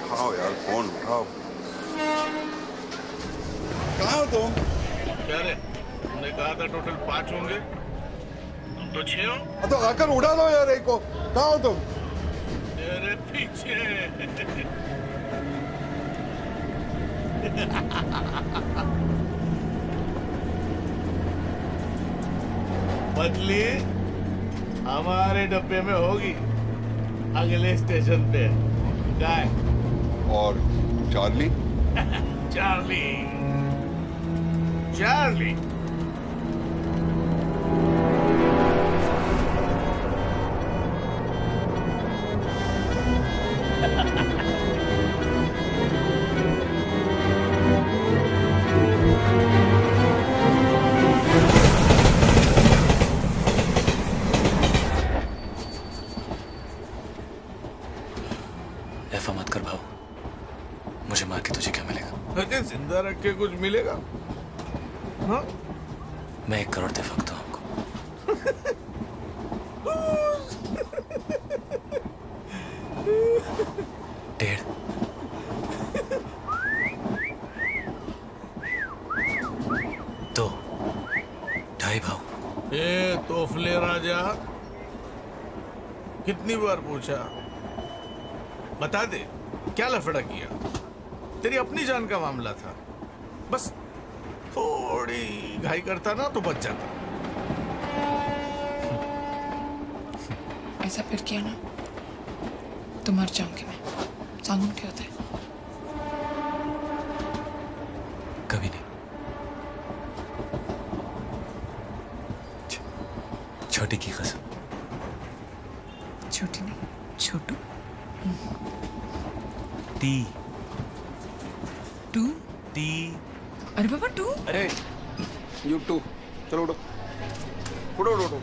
उठाओ यार, फोन उठाओ। कहाँ हो तुम? क्या रे, तुमने कहा था टोटल 5 होंगे, तुम तो 6 हो। तो आकर उड़ा दो यार एक को। कहाँ हो तुम? तेरे पीछे। बदली हमारे डब्बे में होगी, अगले स्टेशन पे। गाय और चार्ली? चार्ली चार्ली ऐसा मत कर भाव, मुझे मार के तुझे क्या मिलेगा? अरे जिंदा रख के कुछ मिलेगा? हाँ? मैं 1 करोड़ दे सकता हूँ आपको। डेढ़। दो। 2.5 भाव। ए तोफले राजा, कितनी बार पूछा? बता दे क्या लफड़ा किया? तेरी अपनी जान का मामला था, बस थोड़ी घाई करता ना तो बच जाता। ऐसा फिर किया ना तो मर जाऊंगी मैं। सांगुन क्या होता है? कभी नहीं। छोटी की कसम। छोटी नहीं, छोटू। टी टू टी। अरे बाबा टू। अरे यू टू, चलो उठो उठो उठो उठो।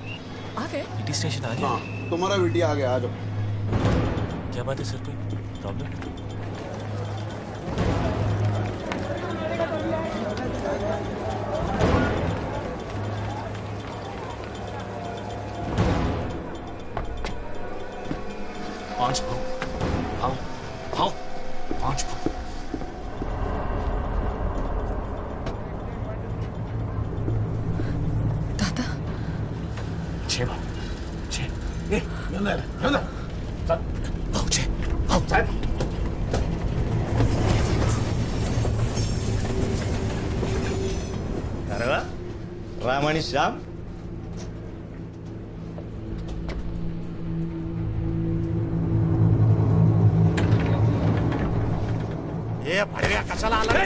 आ गए? ईटी स्टेशन आ गया? हाँ, तुम्हारा वीटी आ गया, आ जाओ। क्या बात है सर, कोई प्रॉब्लम? पांच भाव आओ आओ पांच भाव दादा छह भाव छह भाव छह भाव अरे वाह राम आणि श्याम ये भडव्या कशाला आला रे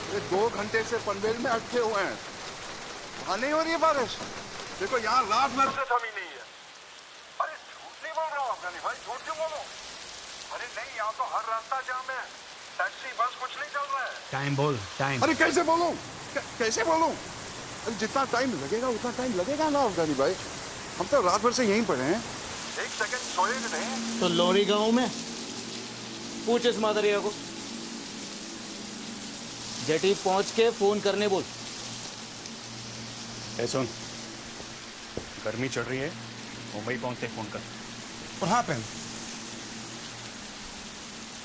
ये 2 घंटे से पनवेल में अटके हुए हैं। वहां नहीं हो रही है बारिश। देखो यहाँ रात भर से थमी नहीं है। अरे झूठ नहीं बोल रहा हूँ अफगानी भाई, झूठ क्यों बोलो? अरे नहीं, यहाँ तो हर रास्ता जाम है, टैक्सी बस कुछ नहीं चल रहा है। टाइम बोल टाइम। अरे कैसे बोलूं? कैसे बोलूं? अरे जितना टाइम लगेगा उतना टाइम लगेगा ना अफगानी भाई। हम तो रात भर से यहीं पड़े हैं, 1 सेकंड सोए भी नहीं। तो लोरी गांव में पूछ इस मादरिया को, जेटी पहुंच के फोन करने बोल। ए सुन, गर्मी चढ़ रही है, मुंबई पहुंचते फोन कर। और हाँ पहन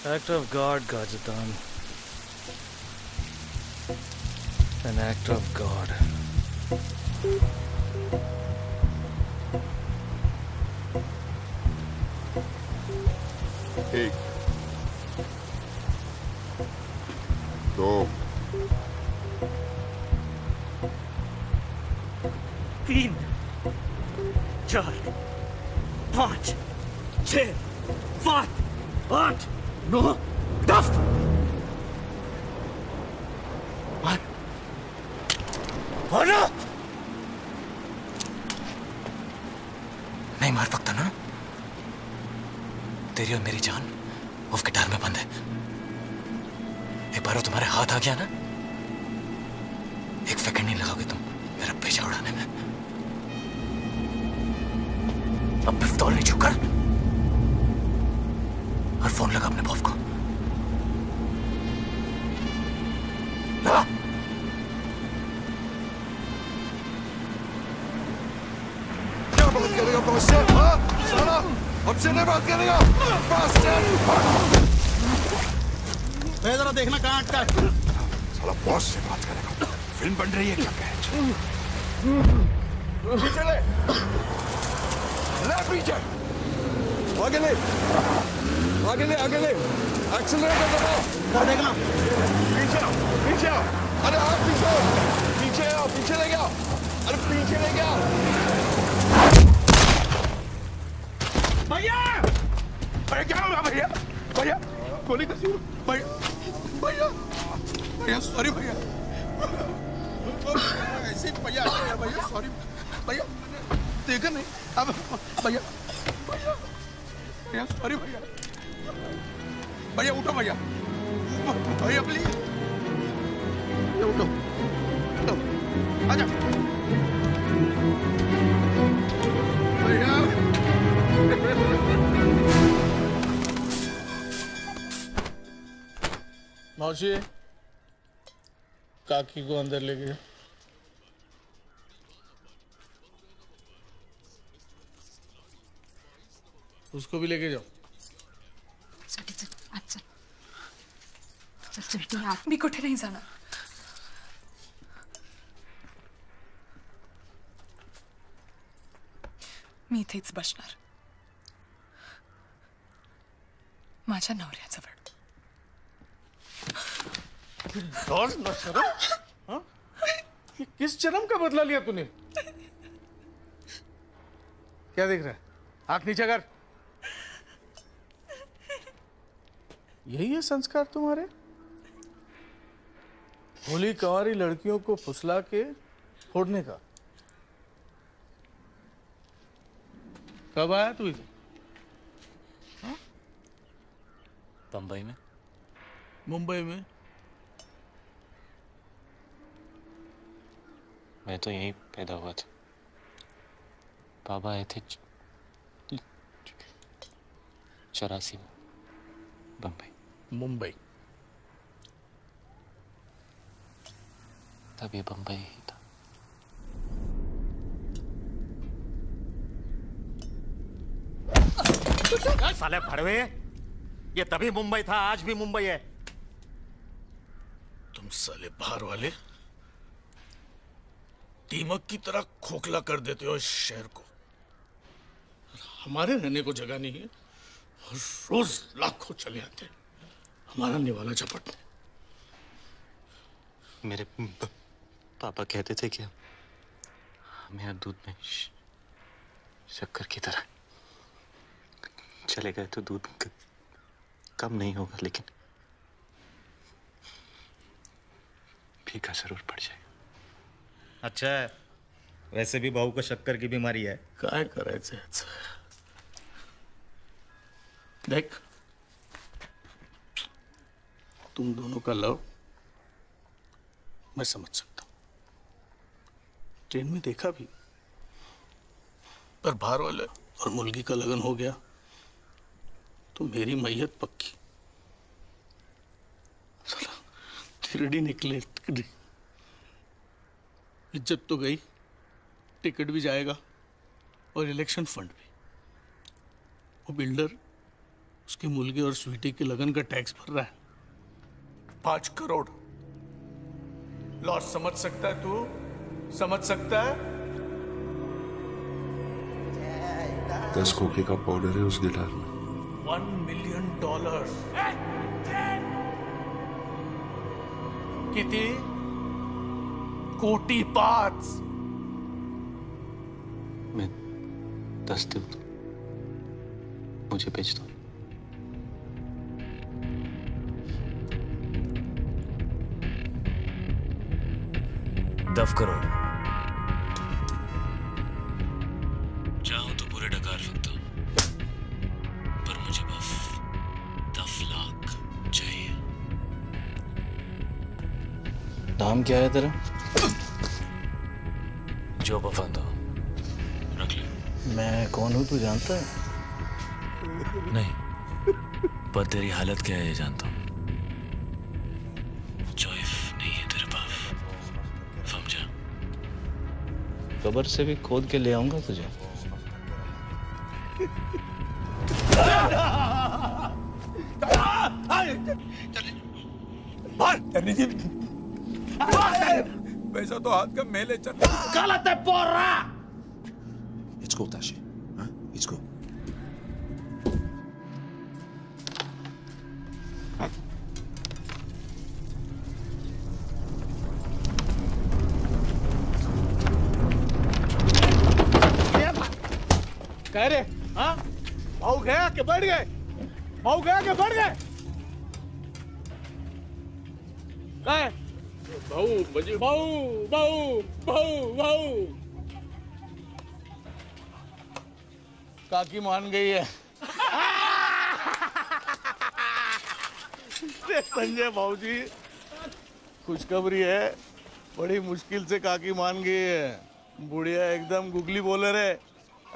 Act of God, Gajadan. An act of God. एक, 2, 3, 4, 5, 6, 7, 8, 9, 10। नहीं मार सकता ना? तेरी और मेरी जान उस गिटार में बंद है। एक बार वो तुम्हारे हाथ आ गया ना, 1 सेकंड नहीं लगाओगे तुम मेरा पेशा उड़ाने में। अब पिस्तौल नहीं छूकर और फोन लगा अपने बॉस को। लगा। क्या बात करेगा बास्टर्ड? हाँ साला हमसे नहीं बात करेगा बास्टर्ड। जरा देखना कहाँ अटका है। साला बॉस से बात करेगा। फिल्म बन रही है क्या? पीछे ले पीछे आगे ले। आगे ले एक्सीलरेटर दबाओ। कर देगा। पीछे आओ अरे आप पीछे आओ पीछे ले गया अरे पीछे ले गया भैया भैया क्या हुआ भैया गोली कैसी हुई भैया सॉरी भैया ऐसे भैया सॉरी भैया देखा नहीं अब भैया सॉरी भैया उठो भैया प्लीज उठो आजा भैया मौसी काकी को अंदर ले गए। उसको भी लेके जाओ। चल मी कुठे नाही जाणार। मी इथेच बसणार माझ्या नवऱ्याजवळ। न शर्म हाँ? किस जन्म का बदला लिया तूने? क्या देख रहा है? आंख नीचे कर। यही है संस्कार तुम्हारे? भोली कंवारी लड़कियों को फुसला के फोड़ने का। कब आया तू इधर? बंबई में। मुंबई में? मैं तो यहीं पैदा हुआ था। बाबा आए थे 84 में मुंबई। तब ये बंबई ही था। साले भड़वे, ये तभी मुंबई था, आज भी मुंबई है। तुम साले बाहर वाले दीमक की तरह खोखला कर देते हो इस शहर को। हमारे रहने को जगह नहीं है और रोज लाखों चले आते हैं हमारा निवाला झपटने। मेरे पापा कहते थे कि हम यहाँ दूध में शक्कर की तरह चले गए तो दूध कम नहीं होगा, लेकिन फीका जरूर पड़ जाएगा। अच्छा है, वैसे भी बहू को शक्कर की बीमारी है। काय करायचं याचं? देख, तुम दोनों का लव मैं समझ सकता हूं, ट्रेन में देखा भी, पर बाहर वाले और मुलगी का लगन हो गया तो मेरी मैयत पक्की। साला तिरडी निकले, इज्जत तो गई, टिकट भी जाएगा और इलेक्शन फंड भी। वो बिल्डर उसकी मुलगी और स्वीटी के लगन का टैक्स भर रहा है 5 करोड़। लॉस समझ सकता है तू? समझ सकता है? 10 कोके का पाउडर है उस गिटार में। $1 मिलियन। किती? कोटी 5। मैं 10 दूं, मुझे बेच दो। $10 करोड़ चाहूं तो पूरे डकार सकता हूं, पर मुझे बस 10 लाख चाहिए। नाम क्या है तेरा? जो पसंद हो रख ले। मैं कौन हूं तू जानता है? नहीं, पर तेरी हालत क्या है ये जानता हूं। चॉइस नहीं है तेरे पास, समझा? कब्र से भी खोद के ले आऊंगा तुझे। वैसा तो हाथ का मेले चल। गलत है पोरा। Let's go, Tashi. Huh? Let's go. कह रे हाँ भाऊ गया कि बढ़ गए? भाऊ गया कि बढ़ गए? कहे भाऊ बजे भाऊ भाऊ भाऊ भाऊ काकी मान गई है। संजय भाऊ जी खुशखबरी है, बड़ी मुश्किल से काकी मान गई है। बुढ़िया एकदम गुगली बोलर है,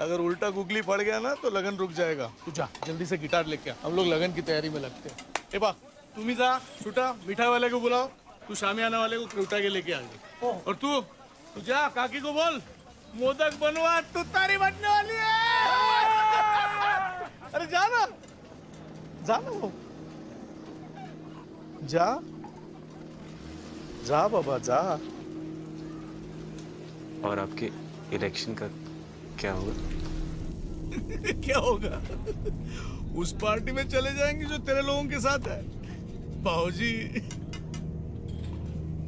अगर उल्टा गुगली पड़ गया ना तो लगन रुक जाएगा। तू जा जल्दी से गिटार लेके आ, हम लोग लगन की तैयारी में लगते हैं। ए बा तुम ही जा छुटा मिठाई वाले को बुलाओ, तू शामियाना वाले को उठा के लेके आ गई। और तू जा काकी को बोल मोदक बनवा, तू तारी बनने वाली है। अरे जा ना, जा ना, जा जा बाबा जा। और आपके इलेक्शन का क्या होगा? क्या होगा? उस पार्टी में चले जाएंगे जो तेरे लोगों के साथ है। बाबूजी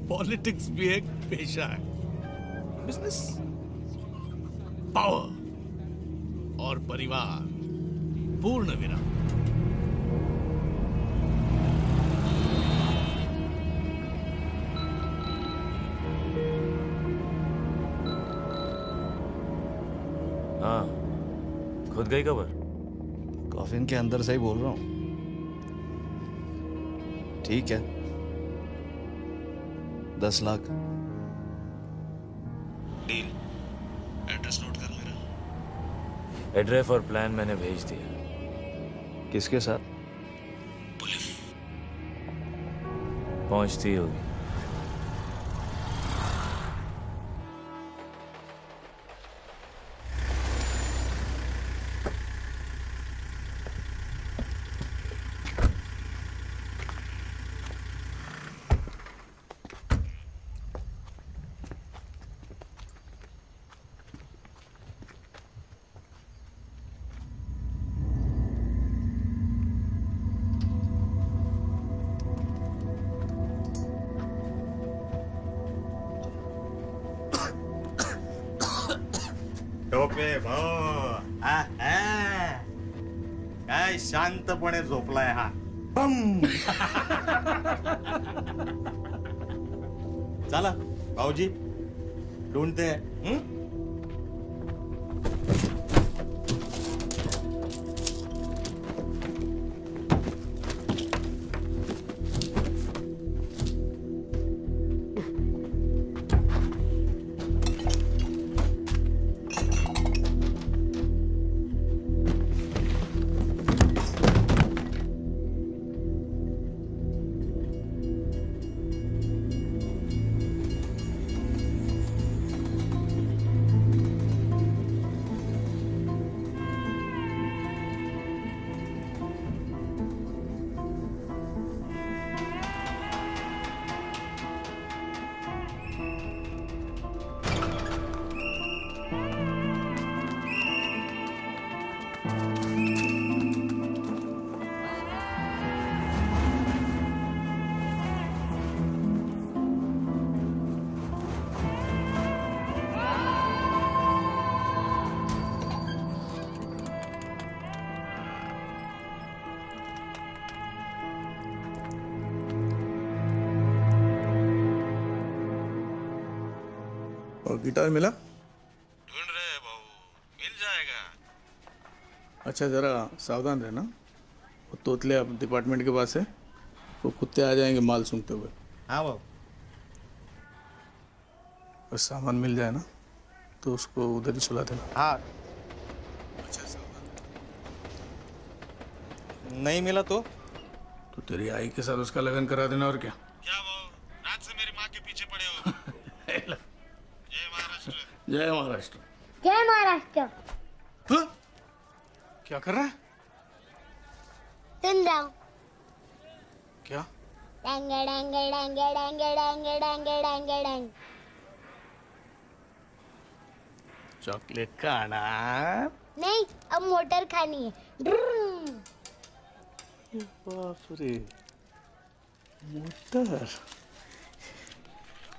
पॉलिटिक्स भी एक पेशा है, बिजनेस, पावर और परिवार, पूर्ण विराम। हाँ, खुद गई खबर? कॉफिन के अंदर से ही बोल रहा हूँ। ठीक है, 10 लाख डील। एड्रेस नोट कर मेरा। एड्रेस और प्लान मैंने भेज दिया। किसके साथ? पुलिस पहुंचती होगी। टोपे भाऊ काय शांतपणे झोपलाय हा। बम चला भाऊजी ढूंढते हैं। और गिटार मिला? ढूंढ रहे हैं बाबू, मिल जाएगा। अच्छा जरा सावधान रहना, वो तोतले अब डिपार्टमेंट के पास है, वो कुत्ते आ जाएंगे माल सूंघते हुए। हाँ बाबू। और सामान मिल जाए ना तो उसको उधर ही सुला देना। हाँ। अच्छा सावधान। नहीं मिला तो तेरी आई के साथ उसका लगन करा देना। और क्या? क्या बाबू, रात से मेरी माँ के पीछे पड़े हो। जय महाराष्ट्र। जय महाराष्ट्र। हाँ? क्या कर रहा है? सुन रहा हूँ। क्या? डंग डंग डंग डंग डंग डंग डंग डंग। चॉकलेट खाना? नहीं, अब मोटर खानी है। बाप रे, मोटर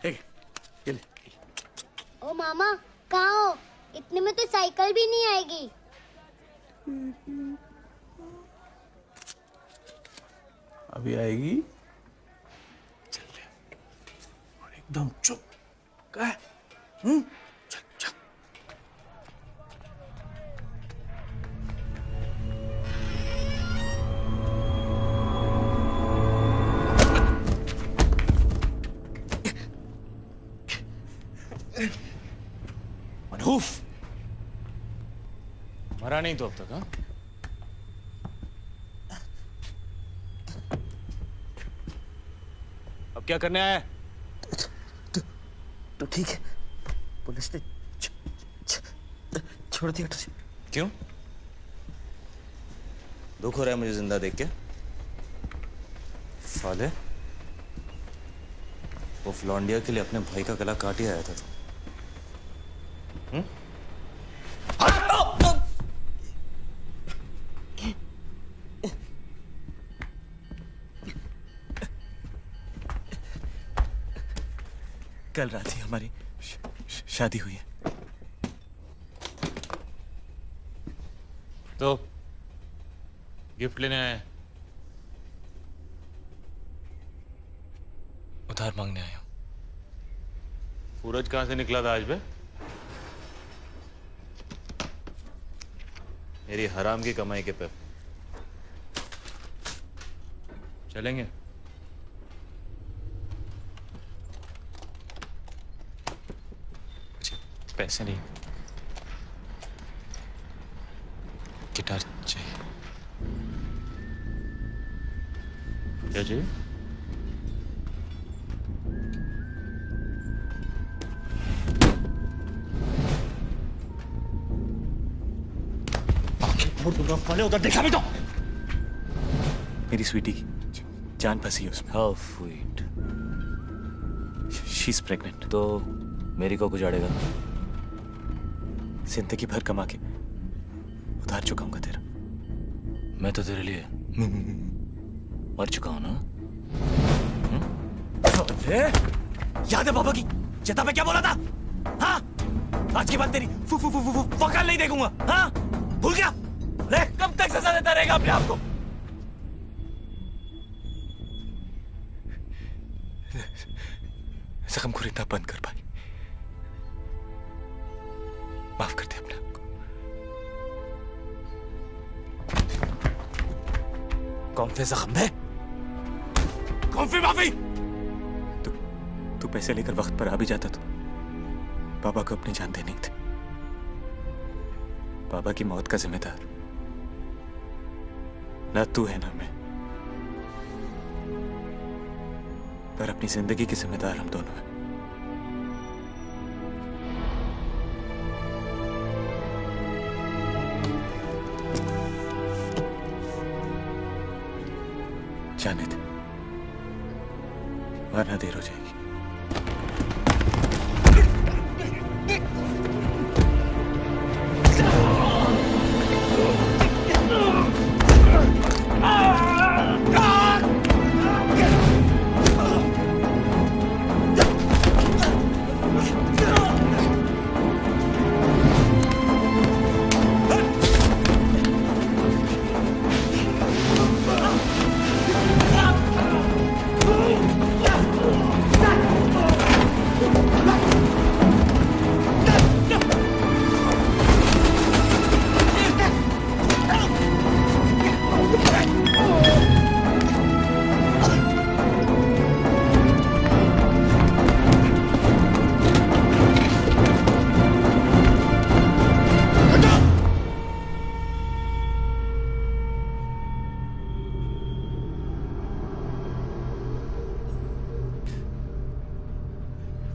ये ले। ओ मामा कहाँ हो? इतने में तो साइकिल भी नहीं आएगी। अभी आएगी। चल ले और एकदम चुप। क्या? चल चल। मनहूफ मरा नहीं तो अब तक। हाँ अब क्या करने आया? तो ठीक है, पुलिस ने छोड़ दिया तुझे। क्यों? दुख हो रहा है मुझे जिंदा देख के? साले वो फ्लॉन्डिया के लिए अपने भाई का गला काट ही आया था। कल रात ही हमारी शादी हुई है। तो गिफ्ट लेने आए? उधार मांगने आया हूं। सूरज कहां से निकला था आज बे? मेरी हराम की कमाई के पे चलेंगे। पैसे नहीं, गिटार चाहिए। क्या चाहिए? उधर देखा भी तो। मेरी स्वीटी की जान फंसी है उसमें। How sweet. She is pregnant. तो मेरी को गुजारेगा? जिंदगी भर कमा के उधार चुकाऊंगा तेरा। मैं तो तेरे लिए मर चुका हूं ना। याद है पापा की चेता में क्या बोला था? हाँ, आज के बाद तेरी वकाल नहीं देखूंगा। हाँ, भूल गया? ले, कब तक सजा देता रहेगा अपने आप को? जख्म को इतना बंद कर पाई। माफ कर दे अपने आप को। कौन से जख्म है? कौन सी माफी? तू पैसे लेकर वक्त पर आ भी जाता तो बाबा को अपनी जान देनी थी। बाबा की मौत का जिम्मेदार ना तू है ना मैं, पर अपनी जिंदगी की जिम्मेदार हम दोनों हैं। जाने दे, वरना देर हो जाएगी।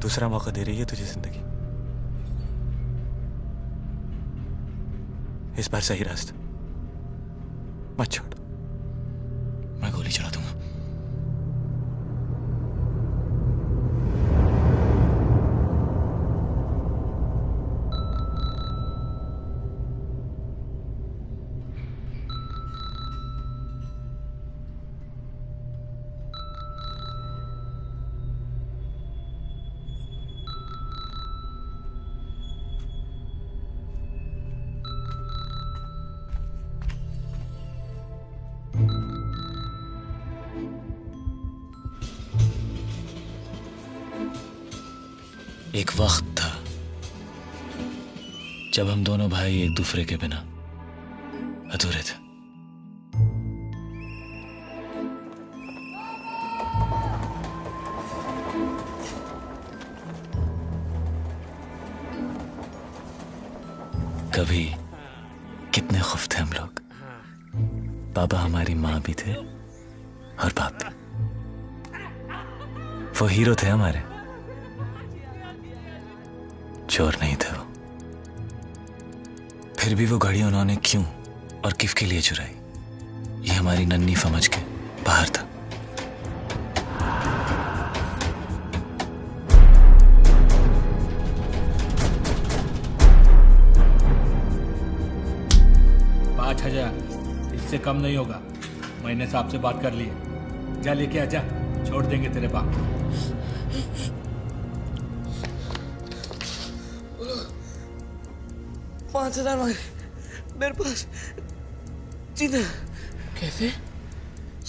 दूसरा मौका दे रही है तुझे जिंदगी। इस बार सही रास्ता मत छोड़। मैं गोली चला दूंगा। एक वक्त था जब हम दोनों भाई एक दूसरे के बिना अधूरे थे। कभी कितने खुश थे हम लोग। पापा हमारी माँ भी थे और बाप भी। वो हीरो थे हमारे, चोर नहीं थे वो। फिर भी वो घड़ी उन्होंने क्यों और किस के लिए चुराई, ये हमारी नन्ही समझ के बाहर था। इससे कम नहीं होगा। मैंने साहब से बात कर ली है। जा लेके आजा, छोड़ देंगे तेरे बाप को। $5,000 मांगे मेरे पास। जीना कैसे?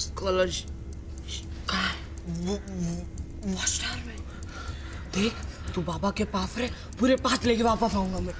स्कॉलरशिप मास्टर में देख, तू बाबा के पास रहे, पूरे 5 लेके वापस आऊंगा मैं।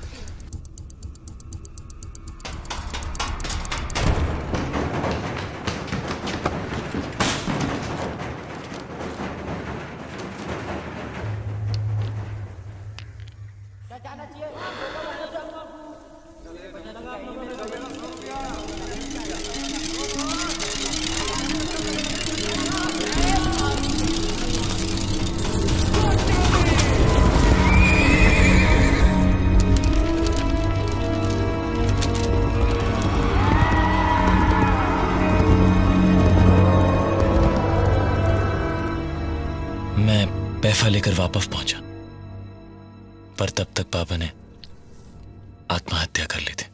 पैसा लेकर वापस पहुंचा, पर तब तक पापा ने आत्महत्या कर ली थी।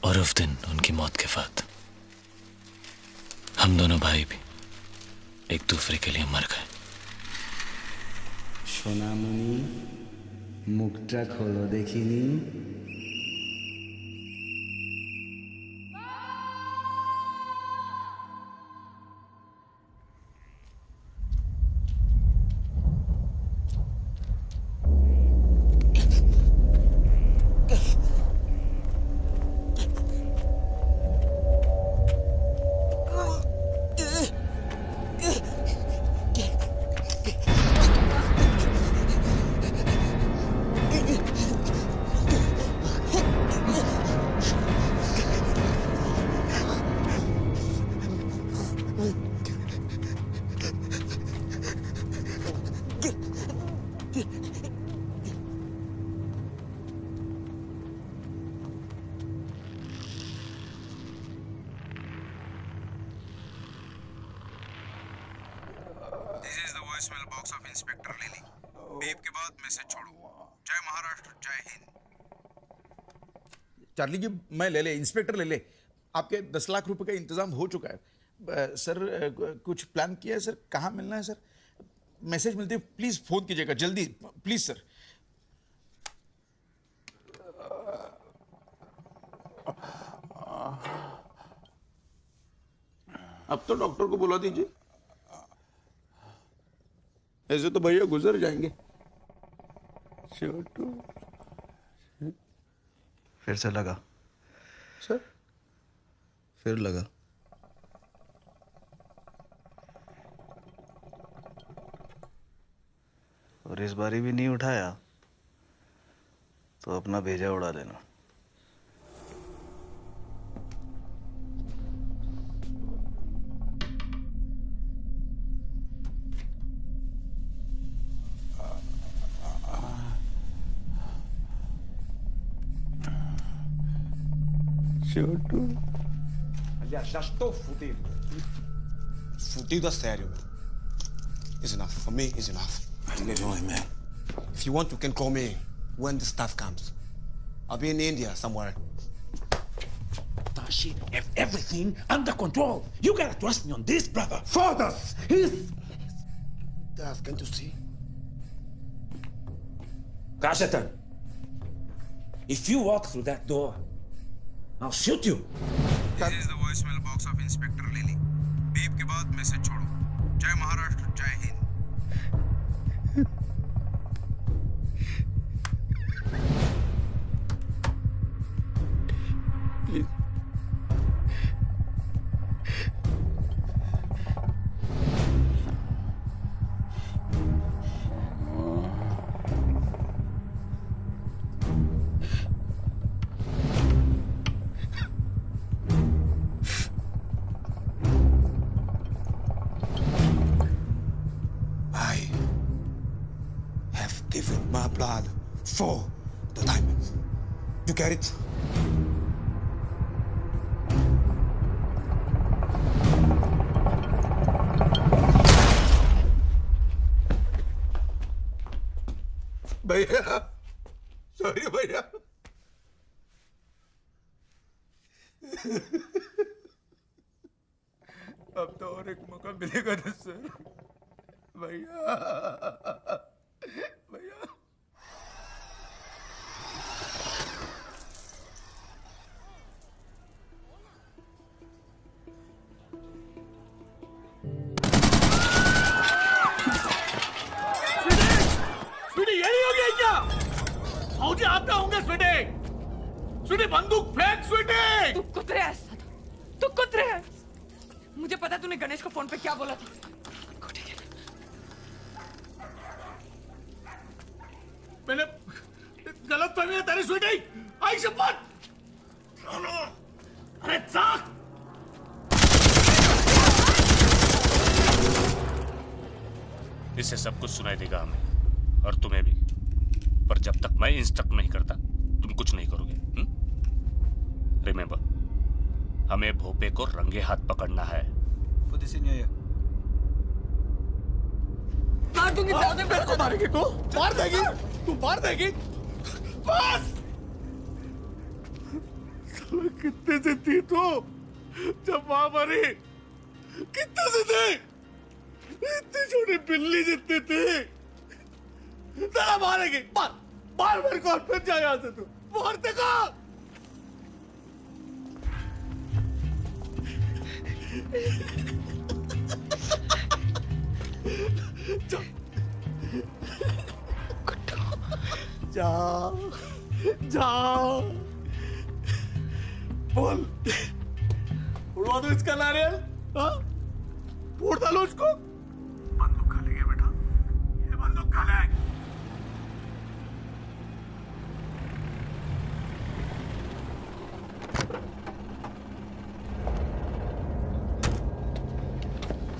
और उस दिन उनकी मौत के बाद हम दोनों भाई भी एक दूसरे के लिए मर गए। সোনামণি মুখটা খোলো দেখিনি। Voicemail box of inspector lily. Beep के बाद मैसेज छोड़ो। जय महाराष्ट्र, जय हिंद। चार्ली जी, मैं ले ले, इंस्पेक्टर ले ले। आपके 10 लाख रुपए का इंतजाम हो चुका है। सर कुछ प्लान किया है सर? कहाँ मिलना है सर? मैसेज मिलते प्लीज फोन कीजिएगा जल्दी, प्लीज सर। अब तो डॉक्टर को बुला दीजिए, ऐसे तो भैया गुजर जाएंगे। छोटू फिर से लगा सर, फिर लगा। और इस बारी भी नहीं उठाया तो अपना भेजा उड़ा देना। छोटू Aliás, já estou fudido. Fudido a sério. It's enough. For me, it's enough. Leave him alone, man. If you want, you can call me when the stuff comes. I'll be in India somewhere. Tashi, have everything under control. You gotta trust me on this, brother. Fathers! He's... That's going to see. Kashatan, if you walk through that door, I'll shoot you. This is the voicemail box of Inspector Lily. Beep के बाद message छोड़ो। जय महाराष्ट्र, जय Hind. My blood for the diamonds. You get it? भैया, sorry भैया। अब तो और एक मौका मिलेगा ना सर। भैया, भैया। स्वीटी ये नहीं हो गया क्या? फौजी आता होंगे स्वीटी। स्वीटी बंदूक फेंक स्वीटी। तू कुतरे है सदा, तू कुतरे है। मुझे पता तूने गणेश को फोन पे क्या बोला था। मैंने गलत फहमी है तेरी स्वीटी। आई शपथ। अरे चाक। इससे सब कुछ सुनाई देगा हमें और तुम्हें भी, पर जब तक मैं इंस्ट्रक्ट नहीं करता तुम कुछ नहीं करोगे। रिमेंबर, हमें भोपे को रंगे हाथ पकड़ना है। मार दूंगी साले मेरे को। मारेगी तू? मार देगी? तू मार देगी? बस। साला कितने से थी तू जब मां मरी? कितने से थे? इतनी छोटी बिल्ली जितनी थी। तेरा मारेगी। मार मार मेरे को और फिर जा यहां से। तू मार देगा। जा जा बोल। उड़वा दो इसका नारियल। हाँ फोड़ डालो उसको। बंदूक खा लेंगे बेटा, ये बंदूक खा ले।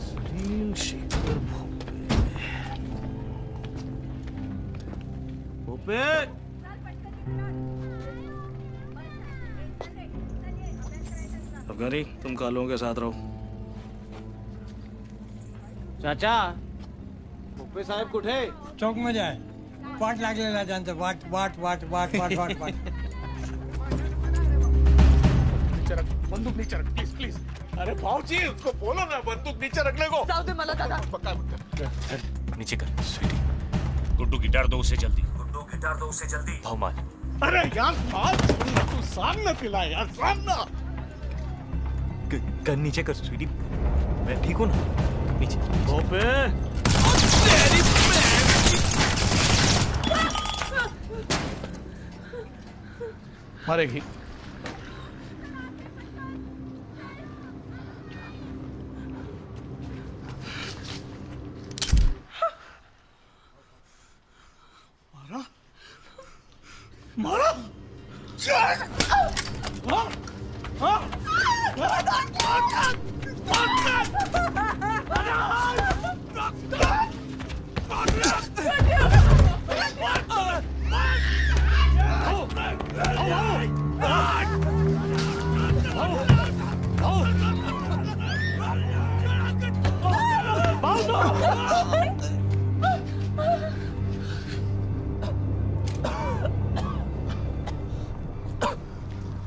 सुनील शेखर भोपे। अफगानी, तुम कालों के साथ रहो। चाचा भोपे साहेब कुठे? चौक में जाए, वाट लागलेला त्यांचं, वाट वाट वाट वाट वाट वाट वाट। नीचे रख, बंदूक नीचे रख प्लीज प्लीज। अरे भाऊजी उसको बोलो ना बंदूक नीचे रखने को। जाऊ दे मला दादा। पक्का नीचे कर स्वीटी। गुड्डू गिटार दो उसे जल्दी। गुड्डू गिटार दो उसे जल्दी। भाव मार। अरे यार बात सुन ना, तू सामने पिला यार, सामने। गन नीचे कर स्वीटी, मैं ठीक हूँ ना? नीचे। भोपे मरेगी। मारा मारा।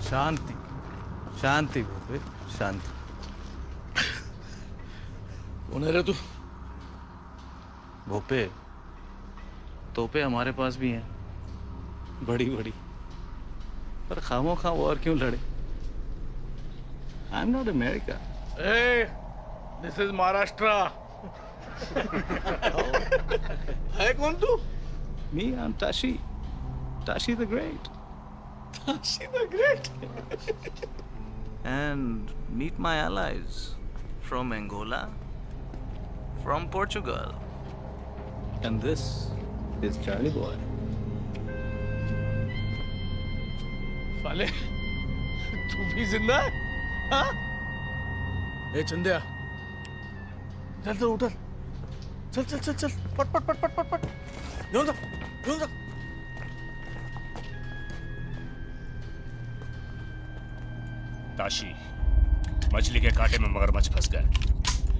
शांति शांति भोपे, शांति। कौन है रे तू? भोपे, तोपे हमारे पास भी हैं, बड़ी बड़ी, पर खामोखा वॉर क्यों लड़े? I am not America. A, this is Maharashtra. है कौन तू? Me, I'm Tashi. Tashi the Great. Tashi the Great. And meet my allies from Angola, from Portugal. And this is Charlie Boy. साले तू भी जिंदा है? हाँ? ए चंदिया, चल तो उठर, चल चल चल चल, पट पट पट पट पट पट, ढूंढ ढूंढ। ताशी, मछली के कांटे में मगरमच्छ फंस गया।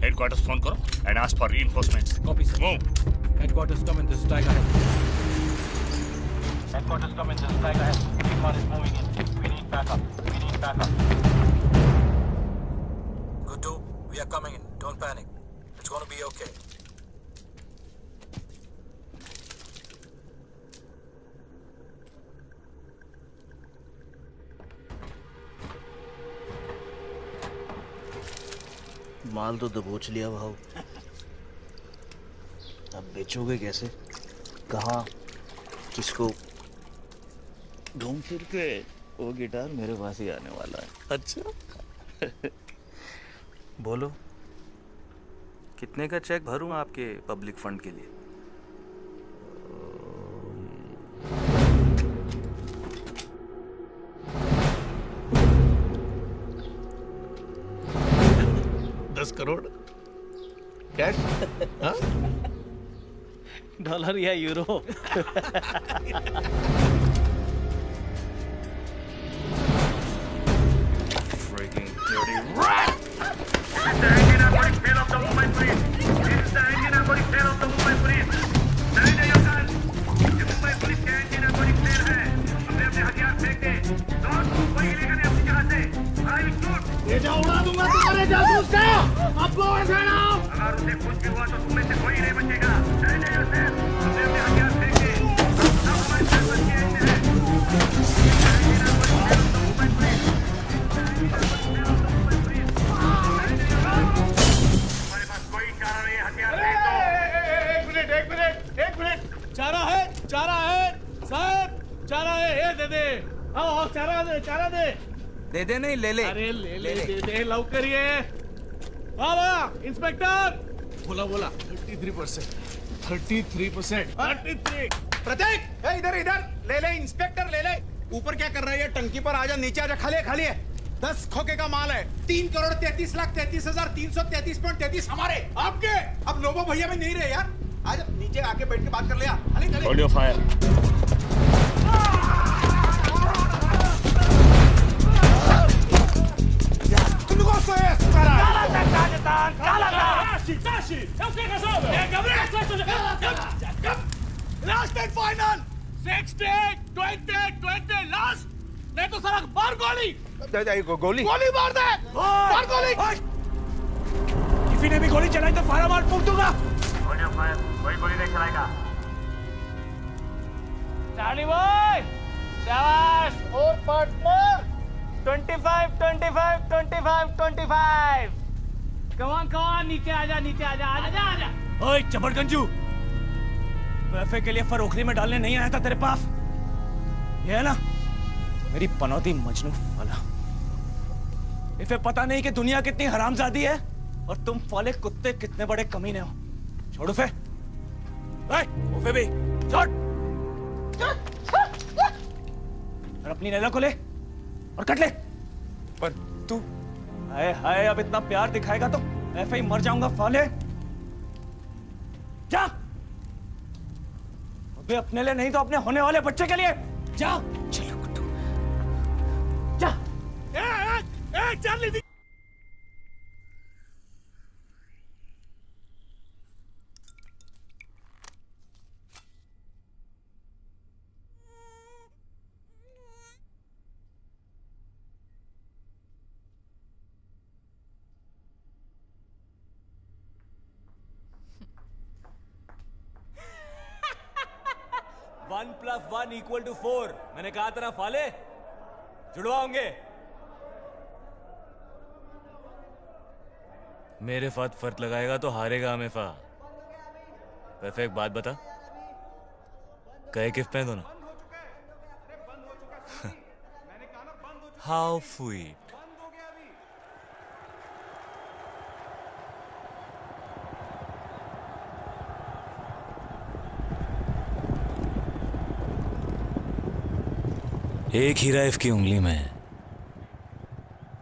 हेडक्वार्टर्स फोन करो and ask for reinforcements. Copy sir. Move. Headquarters come in this tiger head. Headquarters come in this tiger head. Everyone is moving in. We need backup. We need backup. Good, we are coming in. Don't panic. It's going to be okay. माल तो दबोच लिया भाव, अब बेचोगे कैसे? कहाँ? किसको? घूम फिर के वो गिटार मेरे पास ही आने वाला है। अच्छा। बोलो, कितने का चेक भरूं आपके पब्लिक फंड के लिए? $10 करोड़ कैश? हाँ? डॉलर या यूरो? Freaking dirty rat! ये जा उड़ा दूंगा तुम्हारे जासूस का। आपको हटाना। अगर उसे कुछ भी हुआ तो तुम में से कोई नहीं बचेगा। चले जाइए उसे। हमने अपने हथियार फेंके। सब हमारे साथ बच के हैं। हमारे पास कोई चारा नहीं है हथियार फेंको। एक मिनट। चारा है साहब, चारा है। ये दे दे। आओ चारा दे। दे नहीं, ले ले। अरे ले दे लवकर ये। वाह इंस्पेक्टर। बोला 33%। 33%। प्रतीक, इधर ले इंस्पेक्टर ले ले। ऊपर क्या कर रहा है? टंकी पर आजा, नीचे आजा। खाली है। 10 खोखे का माल है। 3,33,33,333.33 हमारे। आपके? अब लोबो भैया में नहीं रहे यार। आज नीचे आके बैठ के बात कर लिया। Hold your fire. Last and final 60 20 last. नहीं तो सारा मार गोली। गोली मार दे। मार गोली। किसी ने भी गोली चलाई तो फायदा मार फूंक दूंगा। Hold your fire. कोई गोली नहीं चलाएगा। चार्ली बॉय, शाबाश। और पार्टनर 25 कमान नीचे आजा। ओए चबड़गंजू, वैफे के लिए फरोखरी में डालने नहीं आया था तेरे पास। ये है ना मेरी पनौती मजनू वाला। इसे पता नहीं कि दुनिया कितनी हरामजादी है और तुम वाले कुत्ते कितने बड़े कमीने हो। छोड़ उसे। उसे भी छोड़। और अपनी नैला को ले और कट ले। पर तू हाय अब इतना प्यार दिखाएगा तो ऐसे ही मर जाऊंगा फाले। जा। अबे अपने लिए नहीं तो अपने होने वाले बच्चे के लिए जा। चलो कुट्टू जा। Charlie one plus 1 equal to 4। मैंने कहा था ना फाले, जुड़वा होंगे। मेरे साथ फर्क लगाएगा तो हारेगा हमेशा। वैसे एक बात बता, कहे किस पे दोनों? How sweet. एक हीरा इसकी उंगली में है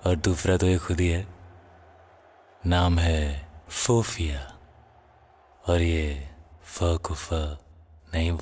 और दूसरा तो ये खुद ही है। नाम है सोफिया और ये फ को फ नहीं बोल